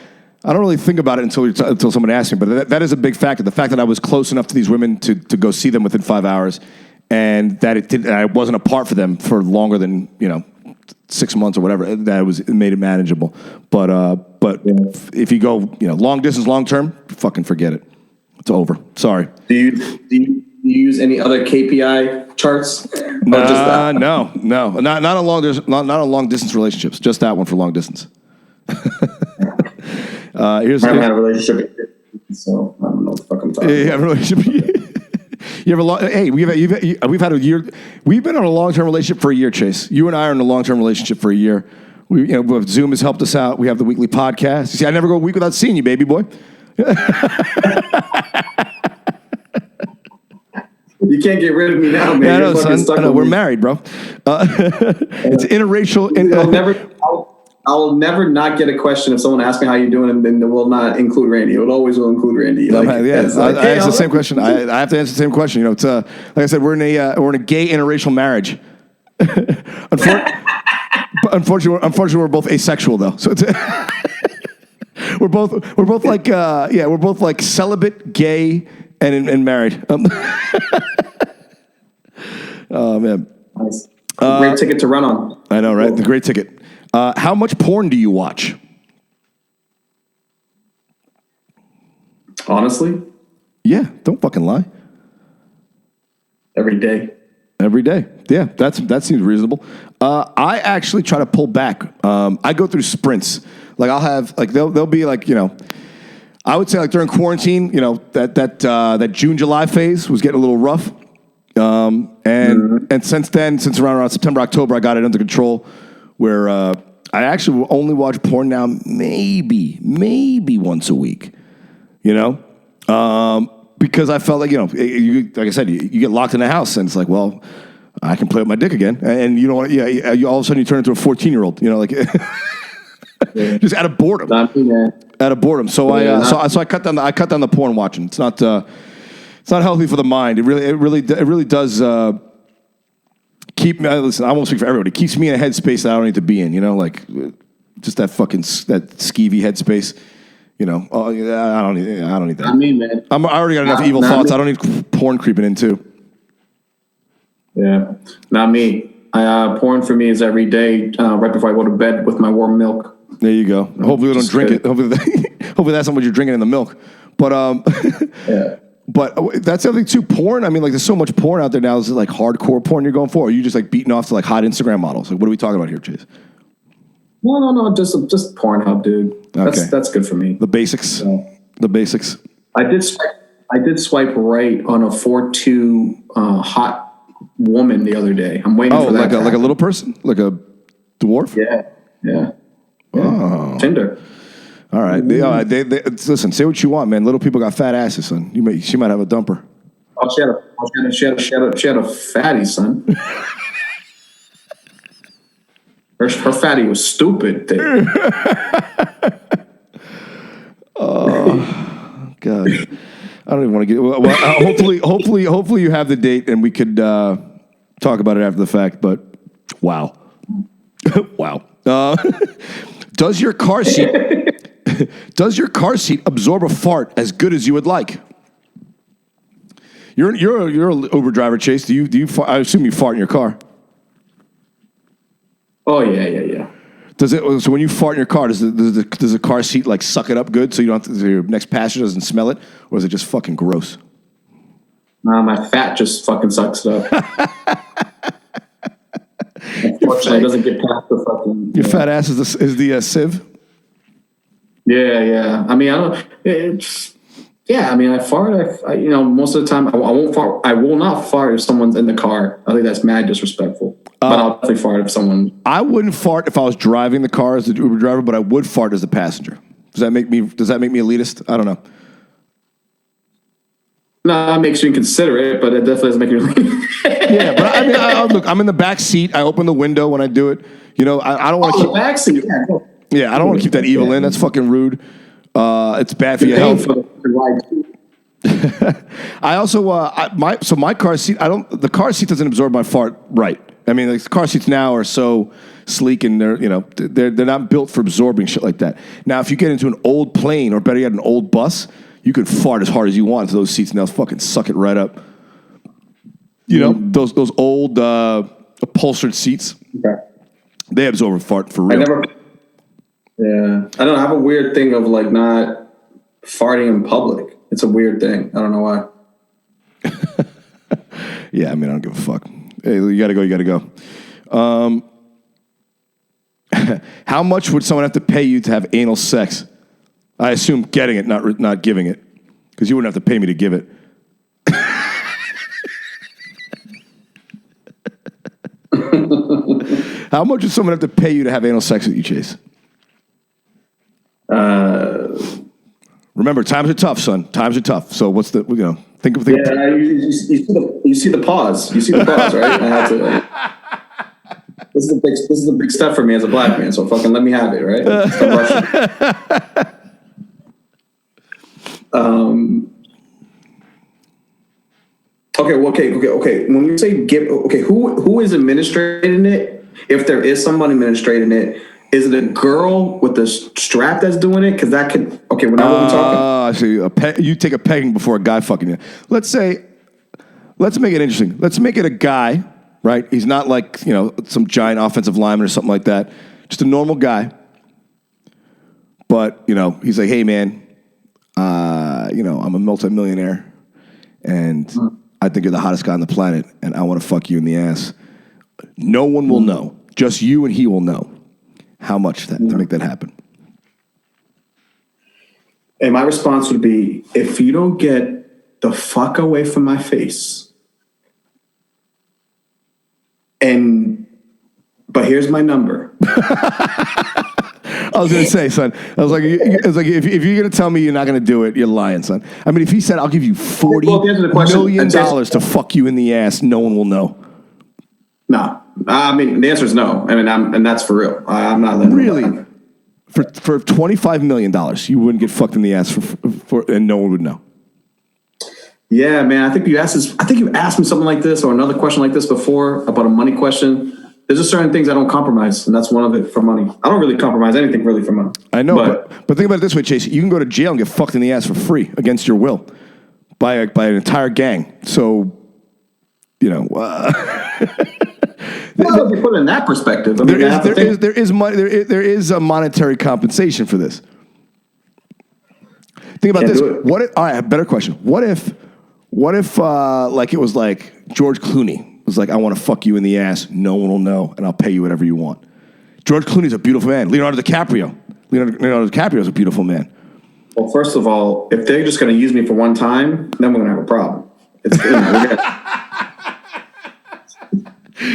really think about it until someone asks me. But that is a big factor. The fact that I was close enough to these women to go see them within 5 hours, and that I wasn't apart for them for longer than 6 months or whatever. It made it manageable. But if you go long distance, long term, fucking forget it. It's over. Sorry. Do you use any other KPI charts? No. Not a long distance relationships. Just that one for long distance. Here's I had a relationship, so I don't know what the fuck I'm talking about. You have a relationship. You have a long. Hey, we've had a year. We've been on a long-term relationship for a year, Chase. You and I are in a long-term relationship for a year. Zoom has helped us out. We have the weekly podcast. You see, I never go a week without seeing you, baby boy. You can't get rid of me now, man. Yeah, I know, son. I know, we're married, bro. It's interracial. I'll never not get a question if someone asks me how you're doing, and then will not include Randy. It will always include Randy. I ask the same question. I have to answer the same question. It's like I said, we're in a gay interracial marriage. Unfortunately, we're both asexual though. So it's we're both like celibate, gay, and married. Oh man, nice. Great ticket to run on. I know, right? The great ticket. How much porn do you watch? Honestly? Yeah, don't fucking lie. Every day. Every day. Yeah, that seems reasonable. I actually try to pull back. I go through sprints. Like I'll have they'll be like, I would say like during quarantine, that June, July phase was getting a little rough. And since then, since around September, October, I got it under control. Where I actually will only watch porn now maybe once a week, because I felt like, like I said, you get locked in the house and it's like, well, I can play with my dick again, and you know what? Yeah, you, all of a sudden you turn into a 14-year-old. You know, like just out of boredom. Not me, man. Out of boredom. So I cut down the porn watching. It's not healthy for the mind. It really does keep me. Listen, I won't speak for everybody. It keeps me in a headspace that I don't need to be in. You know, like just that skeevy headspace. You know, I don't need that. Not me, man. I already got enough evil thoughts. I don't need porn creeping in too. Yeah, not me. Porn for me is every day right before I go to bed with my warm milk. There you go. Hopefully we don't drink it. Hopefully that's not what you're drinking in the milk. But Yeah. But that's the other thing too. Porn. I mean, like there's so much porn out there now. Is it like hardcore porn you're going for? Or are you just like beating off to like hot Instagram models? Like what are we talking about here, Chase? No. Just Pornhub, dude. That's good for me. The basics. Yeah. The basics. I did swipe right on a 4'2" hot woman the other day. I'm waiting for that. Like a little person, like a dwarf. Yeah. Oh. Tinder. All right. Listen. Say what you want, man. Little people got fat asses, son. She might have a dumper. Oh, she had a fatty, son. Her fatty was stupid. Oh God. I don't even want to get. Well, hopefully you have the date and we could talk about it after the fact. But wow, wow. Does your car seat absorb a fart as good as you would like? You're an Uber driver, Chase. Do you? I assume you fart in your car. Oh yeah. Does it? So when you fart in your car, does the car seat like suck it up good so you don't have to, so your next passenger doesn't smell it, or is it just fucking gross? My fat just fucking sucks it up. Unfortunately, it doesn't get past the fucking. Your fat ass is the sieve. Yeah. I mean, I don't. It's. Yeah, I mean, I fart. Most of the time, I won't fart. I will not fart if someone's in the car. I think that's mad disrespectful. But I'll definitely fart if someone. I wouldn't fart if I was driving the car as the Uber driver, but I would fart as the passenger. Does that make me elitist? I don't know. No, it makes you inconsiderate, but it definitely doesn't make you elitist. Yeah, but I mean, look, I'm in the back seat. I open the window when I do it. You know, I don't want to keep the back seat. Yeah, I don't want to keep that evil in. That's fucking rude. It's bad for your health. I also my car seat. The car seat doesn't absorb my fart right. I mean, the car seats now are so sleek and they're not built for absorbing shit like that. Now, if you get into an old plane or better yet, an old bus, you could fart as hard as you want into those seats and they'll fucking suck it right up. You know, those old upholstered seats. Okay. They absorb a fart for real. Yeah, I don't know. I have a weird thing of like not farting in public. It's a weird thing. I don't know why. Yeah, I mean, I don't give a fuck. Hey, you gotta go. How much would someone have to pay you to have anal sex? I assume getting it, not giving it, because you wouldn't have to pay me to give it. How much would someone have to pay you to have anal sex with you, Chase? Remember, times are tough, son. Times are tough. So what's the, think of the... Yeah, you see the pause. You see the pause, right? I have to... This is a big step for me as a black man, so fucking let me have it, right? Okay. When we say give, who is administrating it? If there is someone administrating it, is it a girl with the strap that's doing it? Because that could... Okay, we're not what we're talking. So you take a pegging before a guy fucking you. Let's make it interesting. Let's make it a guy, right? He's not like, some giant offensive lineman or something like that. Just a normal guy. But, he's like, hey, man, I'm a multimillionaire. And I think you're the hottest guy on the planet. And I want to fuck you in the ass. No one will know. Just you and he will know. How much to make that happen? And my response would be, if you don't get the fuck away from my face, but here's my number. I was gonna say, son. I was like, if you're gonna tell me you're not gonna do it, you're lying, son. I mean, if he said, I'll give you $40 million to fuck you in the ass, no one will know. No. I mean, the answer is no. I mean, and that's for real. I'm not letting Really? For $25 million, you wouldn't get fucked in the ass and no one would know. Yeah, man. I think you asked me something like this or another question like this before about a money question. There's just certain things I don't compromise, and that's one of it for money. I don't really compromise anything really for money. I know, but think about it this way, Chase. You can go to jail and get fucked in the ass for free against your will by an entire gang. So, you know. Well, if you put it in that perspective, I mean, there is a monetary compensation for this. Think about this. All right, better question. What if like it was like George Clooney was like, I want to fuck you in the ass. No one will know, and I'll pay you whatever you want. George Clooney's a beautiful man. Leonardo DiCaprio is a beautiful man. Well, first of all, if they're just going to use me for one time, then we're going to have a problem.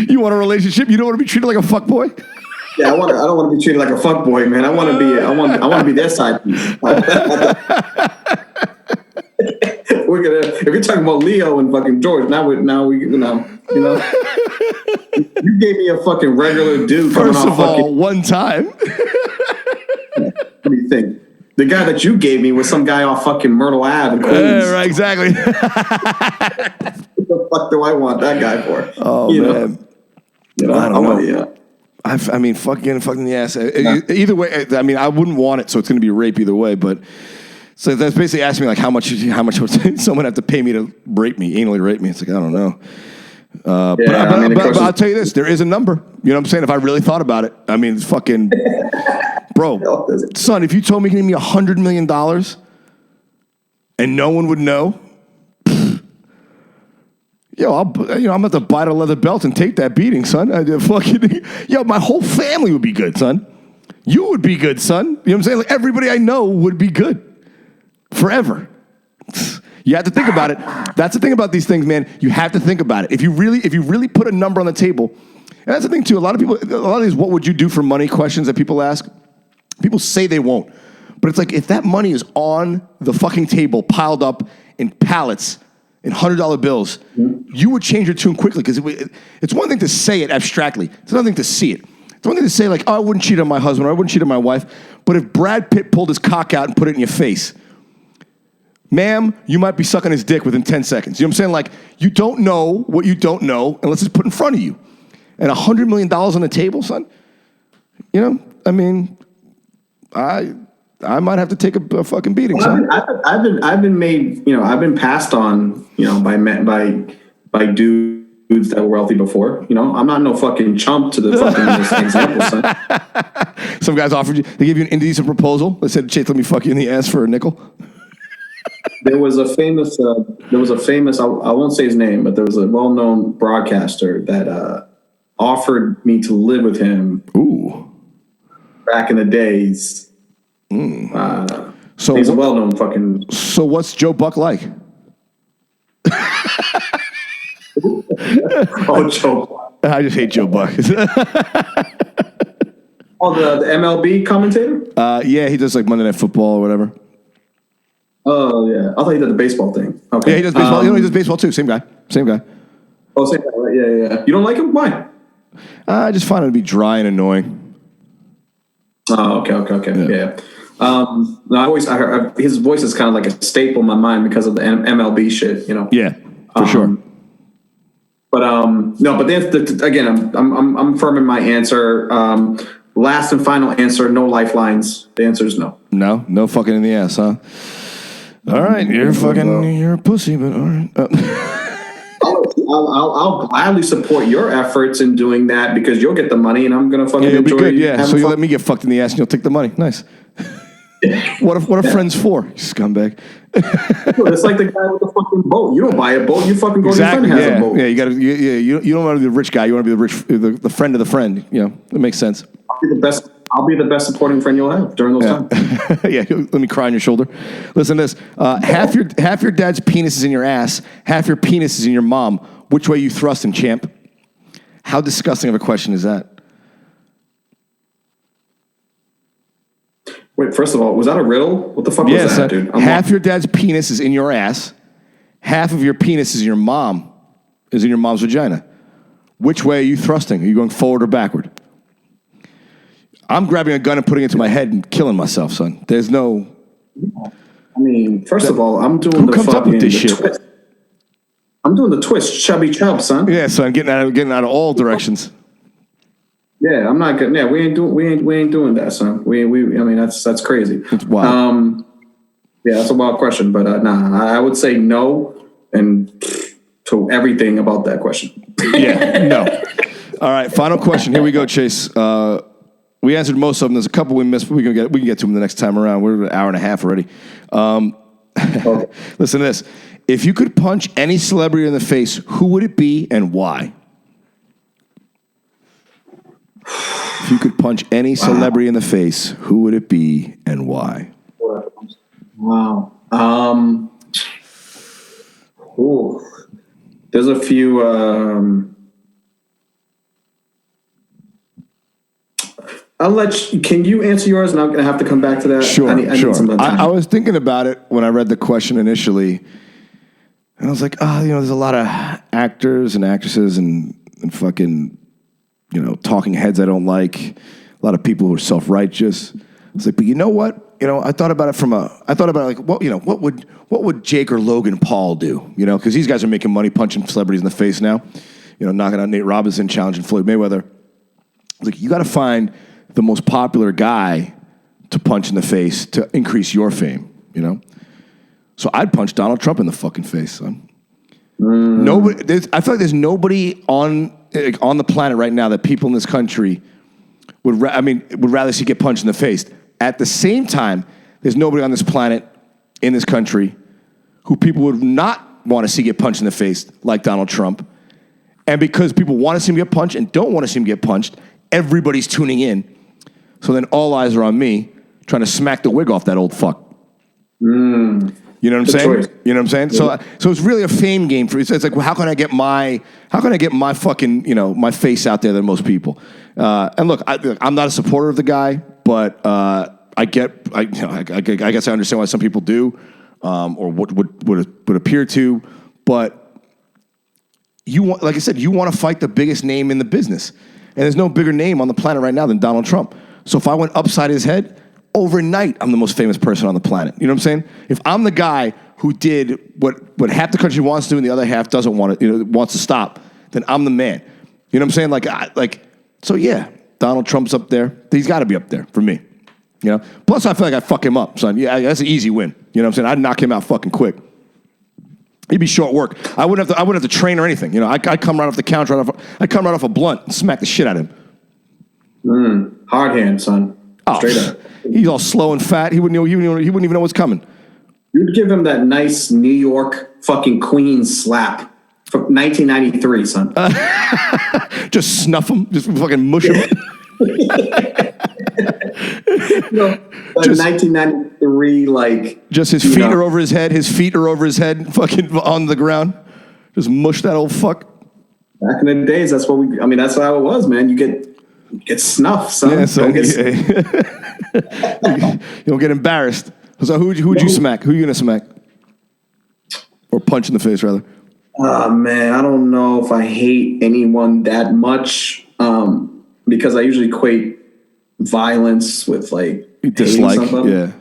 You want a relationship? You don't want to be treated like a fuckboy? Yeah, I don't want to be treated like a fuckboy, man. I want to be their side piece. If you're talking about Leo and fucking George, now we you know. You gave me a fucking regular dude. First of all, one time. What do you think? The guy that you gave me was some guy off fucking Myrtle Ave in Queens. Right, exactly. What the fuck do I want that guy for? Oh, man. I don't know. I mean, fucking the ass. Either way, I mean, I wouldn't want it, so it's going to be rape either way. But so that's basically asking me like, how much would someone have to pay me to anally rape me? It's like, I don't know. But I'll tell you this: there is a number. You know what I'm saying? If I really thought about it, I mean, it's fucking, bro, son. If you told me you can give me $100 million and no one would know. Yo, I'm about to buy the leather belt and take that beating, son. My whole family would be good, son. You would be good, son. You know what I'm saying? Like everybody I know would be good forever. You have to think about it. That's the thing about these things, man. You have to think about it. If you really put a number on the table, and that's the thing too. A lot of these "what would you do for money" questions that people ask, people say they won't, but it's like if that money is on the fucking table, piled up in pallets. In $100 bills, you would change your tune quickly because it's one thing to say it abstractly. It's another thing to see it. It's one thing to say like, oh, I wouldn't cheat on my husband or I wouldn't cheat on my wife. But if Brad Pitt pulled his cock out and put it in your face, ma'am, you might be sucking his dick within 10 seconds. You know what I'm saying? Like, you don't know what you don't know unless it's put in front of you. And $100 million on the table, son, you know, I mean, I might have to take a fucking beating. Well, I've been made, you know, I've been passed on, you know, by dudes that were wealthy before. You know, I'm not no fucking chump to the fucking example, son. Some guys offered you, they gave you an indecent proposal. They said, Chase, let me fuck you in the ass for a nickel. There was a famous, I won't say his name, but there was a well-known broadcaster that offered me to live with him. Ooh. Back in the days. So he's a well-known fucking. So what's Joe Buck like? Oh, Joe Buck. I just hate Joe Buck. Oh, the MLB commentator? Yeah, he does like Monday Night Football or whatever. Oh yeah, I thought he did the baseball thing. Okay, yeah, he does baseball. He does baseball too. Same guy. Oh, same guy. Right? Yeah. You don't like him? Why? I just find him to be dry and annoying. Oh, okay. Yeah. No, I heard his voice is kind of like a staple in my mind because of the MLB shit, you know. Yeah, for sure. But no, but again, I'm firm in my answer. Last and final answer: no lifelines. The answer is no. No fucking in the ass, huh? All right, you're a pussy, but all right. I'll gladly support your efforts in doing that because you'll get the money and I'm gonna fucking you'll enjoy. Be good, yeah. So you let me get fucked in the ass and you'll take the money. Nice. What are friends for, you scumbag? It's like the guy with the fucking boat. You don't buy a boat. You fucking go. Exactly. Your friend has a boat. Yeah. You got to. You don't want to be the rich guy. You want to be the friend of the friend. You know, that makes sense. I'll be the best supporting friend you'll have during those times. Yeah. Let me cry on your shoulder. Listen to this. Half your dad's penis is in your ass. Half your penis is in your mom. Which way you thrust him, champ? How disgusting of a question is that? Wait, first of all, was that a riddle? What the fuck was that, dude? Half your dad's penis is in your ass. Half of your penis is in your mom's vagina. Which way are you thrusting? Are you going forward or backward? I'm grabbing a gun and putting it to my head and killing myself, son. There's no. I mean, first of all, I'm doing who comes up with this shit? Twist. I'm doing the twist, chubby chub, son. Yeah, son, getting out of all directions. Yeah, I'm not good. Yeah, we ain't doing that, son. I mean, that's crazy. It's wild. Yeah, that's a wild question, but nah, I would say no and to everything about that question. Yeah, no. All right, final question. Here we go, Chase. We answered most of them. There's a couple we missed, but we can get to them the next time around. We're an hour and a half already. Okay. Listen to this. If you could punch any celebrity in the face, who would it be and why? If you could punch any celebrity in the face, who would it be and why? Wow. There's a few. I'll let you, can you answer yours, and I'm going to have to come back to that. Sure, I need sure. some time. I was thinking about it when I read the question initially, and I was like, there's a lot of actors and actresses and fucking, talking heads I don't like. A lot of people who are self-righteous. I was like, but you know what? I thought about it what would Jake or Logan Paul do? Because these guys are making money punching celebrities in the face now. Knocking out Nate Robinson, challenging Floyd Mayweather. I was like, you got to find the most popular guy to punch in the face to increase your fame, So I'd punch Donald Trump in the fucking face, son. Nobody. I feel like there's nobody on the planet right now that people in this country would rather see get punched in the face. At the same time, there's nobody on this planet in this country who people would not want to see get punched in the face like Donald Trump. And because people want to see him get punched and don't want to see him get punched, everybody's tuning in. So then all eyes are on me trying to smack the wig off that old fuck. You know what I'm saying? Choice. You know what I'm saying? Yeah. So it's really a fame game for. It's like, well, how can I get my fucking my face out there than most people? And look, I'm not a supporter of the guy, but I guess I understand why some people do, or would appear to. But like I said, you want to fight the biggest name in the business, and there's no bigger name on the planet right now than Donald Trump. So if I went upside his head, overnight, I'm the most famous person on the planet. You know what I'm saying? If I'm the guy who did what half the country wants to do and the other half doesn't want to, wants to stop, then I'm the man. You know what I'm saying? So yeah, Donald Trump's up there. He's got to be up there for me. Plus I feel like I fuck him up, son. Yeah, that's an easy win. You know what I'm saying? I'd knock him out fucking quick. He'd be short work. I wouldn't have to train or anything. I'd come right off the counter. I'd come right off a blunt and smack the shit out of him. Hard hand, son. Straight up. He's all slow and fat. He wouldn't even know what's coming. You'd give him that nice New York fucking Queens slap from 1993, son. Just snuff him. Just fucking mush him. Just 1993, just his feet are over his head. His feet are over his head, fucking on the ground. Just mush that old fuck. Back in the days, that's how it was, man. You get snuffed, son. Yeah, so you don't get embarrassed. So who'd you smack? Who are you gonna smack? Or punch in the face, rather? Man, I don't know if I hate anyone that much, because I usually equate violence with you dislike. Yeah.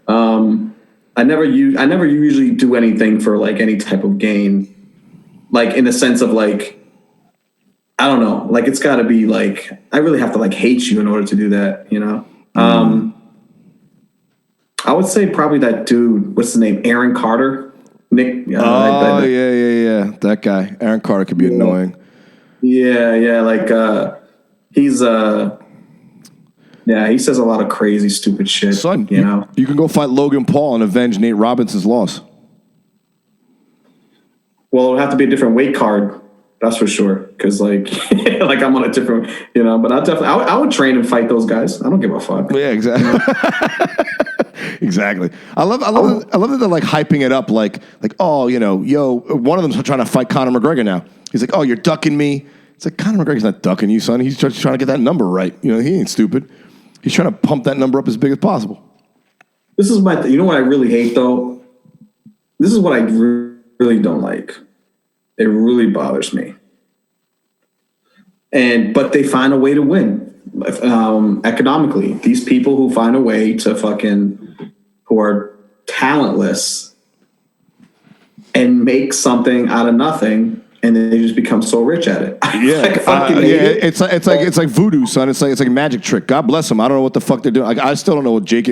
I never usually do anything for any type of gain, in the sense of I don't know, it's got to be I really have to hate you in order to do that, I would say probably that dude. What's his name? Aaron Carter. Nick. Yeah. That guy, Aaron Carter, could be annoying. Yeah. He's he says a lot of crazy, stupid shit. Son, you can go fight Logan Paul and avenge Nate Robinson's loss. Well, it would have to be a different weight card. That's for sure. Because I'm on a different, But I would train and fight those guys. I don't give a fuck. Yeah, exactly. Exactly. I love that they're hyping it up one of them's trying to fight Conor McGregor now. He's like, oh, you're ducking me. It's like, Conor McGregor's not ducking you, son. He's just trying to get that number right. He ain't stupid. He's trying to pump that number up as big as possible. This is you know what I really hate, though? This is what I really don't like. It really bothers me. but they find a way to win economically. These people who find a way to who are talentless and make something out of nothing, and then they just become so rich at it. Yeah, it's like voodoo, son. It's like a magic trick. God bless them. I don't know what the fuck they're doing. Like, I still don't know what Jake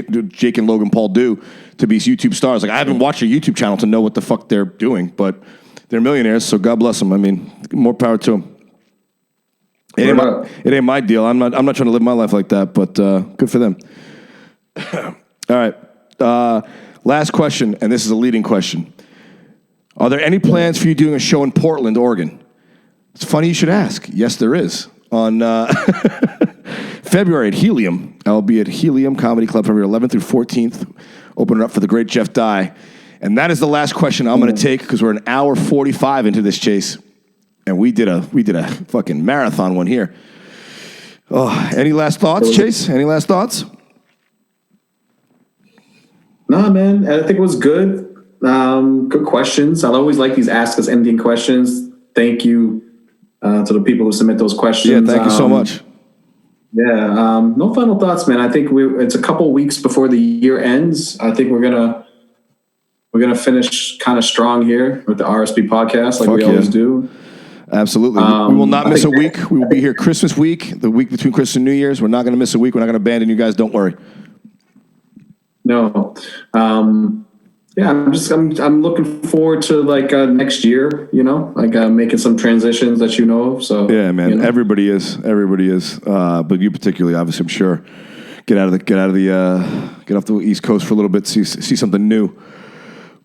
and Logan Paul do to be YouTube stars. Like, I haven't watched their YouTube channel to know what the fuck they're doing, but they're millionaires, so God bless them. I mean, more power to them. It ain't my deal. I'm not trying to live my life like that, but good for them. All right. Last question, and this is a leading question. Are there any plans for you doing a show in Portland, Oregon? It's funny you should ask. Yes, there is. On February at Helium. I'll be at Helium Comedy Club February 11th through 14th. Opening up for the great Jeff Dye. And that is the last question I'm going to take because we're an hour 45 into this, Chase. And we did a fucking marathon one here. Oh, any last thoughts, Chase? Any last thoughts? Nah, man. I think it was good. Good questions. I always like these ask us anything questions. Thank you to the people who submit those questions. Yeah, thank you so much. Yeah, no final thoughts, man. I think it's a couple weeks before the year ends. I think we're gonna finish kind of strong here with the RSP podcast, like we always do. Absolutely. We will not miss a week. We will be here Christmas week, the week between Christmas and New Year's. We're not going to miss a week. We're not going to abandon you guys. Don't worry. No. Yeah, I'm looking forward to like next year, making some transitions that you know of. So yeah, man, everybody is, but you particularly, obviously, I'm sure. Get off the East Coast for a little bit, see something new.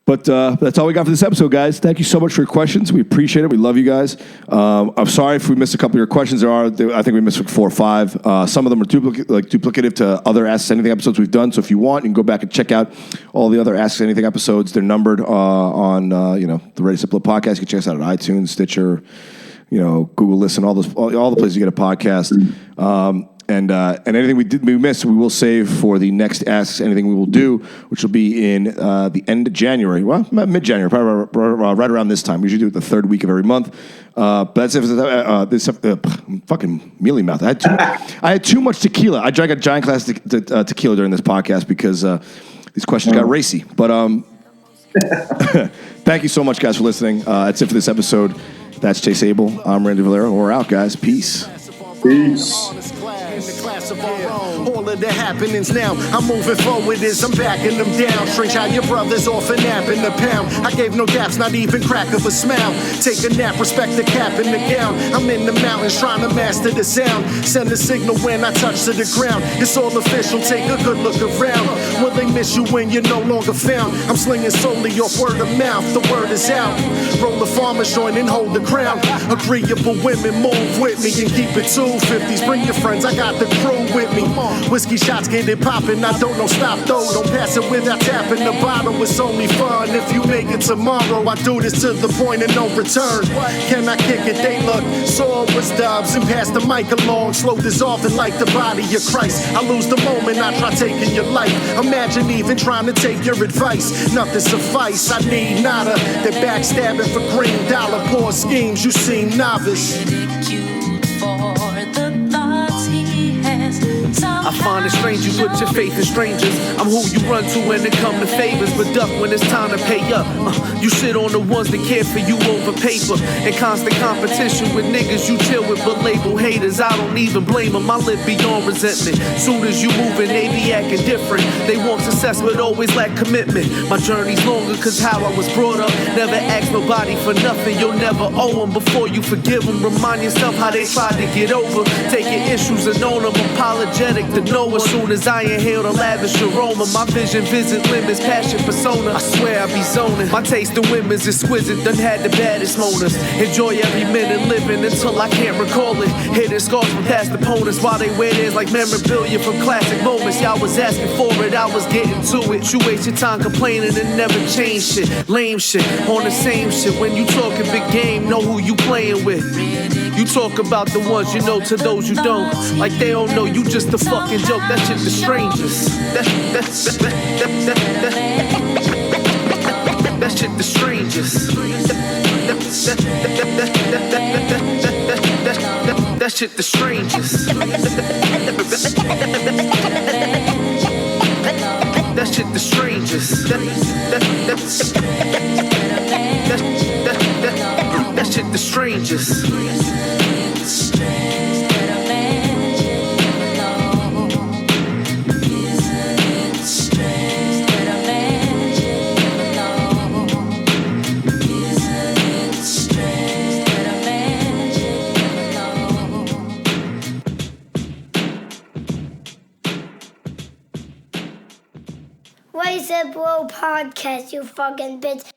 But that's all we got for this episode, guys. Thank you so much for your questions. We appreciate it. We love you guys. I'm sorry if we missed a couple of your questions. I think we missed like 4 or 5. Some of them are duplicative to other Ask Us Anything episodes we've done. So if you want, you can go back and check out all the other Ask Us Anything episodes. They're numbered on the Ready Simple podcast. You can check us out at iTunes, Stitcher, Google Listen, all the places you get a podcast. And anything we miss, we will save for the next Ask Anything we will do, which will be in the end of January. Well, mid-January, probably right around this time. We usually do it the third week of every month. But that's if this fucking mealy mouth. I had too much tequila. I drank a giant glass of tequila during this podcast because these questions got racy. But thank you so much, guys, for listening. That's it for this episode. That's Chase Abel. I'm Randy Valero. We're out, guys. Peace. All of the happenings now, I'm moving forward as I'm backing them down. Strange how your brother's off a nap in the pound. I gave no gaps, not even crack of a smile. Take a nap, respect the cap and the gown. I'm in the mountains trying to master the sound. Send a signal when I touch to the ground. It's all official, take a good look around. Will they miss you when you're no longer found? I'm slinging solely off word of mouth, the word is out. Roll the farmer's joint and hold the crown. Agreeable women move with me and keep it 250s. Bring your friends, I got the crew with me. Whiskey shots get it poppin', I don't know stop though. Don't pass it without tapping the bottle. It's only fun if you make it tomorrow. I do this to the point of no return. Can I kick it? They look sore was dubs and pass the mic along. Slow dissolving like the body of Christ. I lose the moment I try taking your life. Imagine even trying to take your advice. Nothing suffice, I need nada. They're backstabbing for green dollar. Poor schemes, you seem novice. I find it strange you put your faith in strangers. I'm who you run to when it come to favors, but duck when it's time to pay up. You sit on the ones that care for you over paper. In constant competition with niggas you chill with, but label haters. I don't even blame them, I live beyond resentment. Soon as you moving, they be acting different. They want success but always lack commitment. My journey's longer cause how I was brought up. Never ask nobody for nothing, you'll never owe them. Before you forgive them, remind yourself how they tried to get over. Take your issues and own them, apologetic to know as soon as I inhale the lavish aroma. My vision visit limits, passion persona. I swear I be zoning. My taste in women's exquisite, done had the baddest moaners. Enjoy every minute living until I can't recall it. Hidden scars from past opponents while they wear theirs like memorabilia from classic moments. Y'all was asking for it, I was getting to it. You waste your time complaining and never change shit. Lame shit, on the same shit. When you talking big game, know who you playing with. You talk about the ones you know to those you don't. Like they don't know you just a fucking joke. That shit the strangers. That shit the strangers. That shit the strangest. That shit the strangest. That shit the strangest. Raise a Bro podcast, you fucking bitch.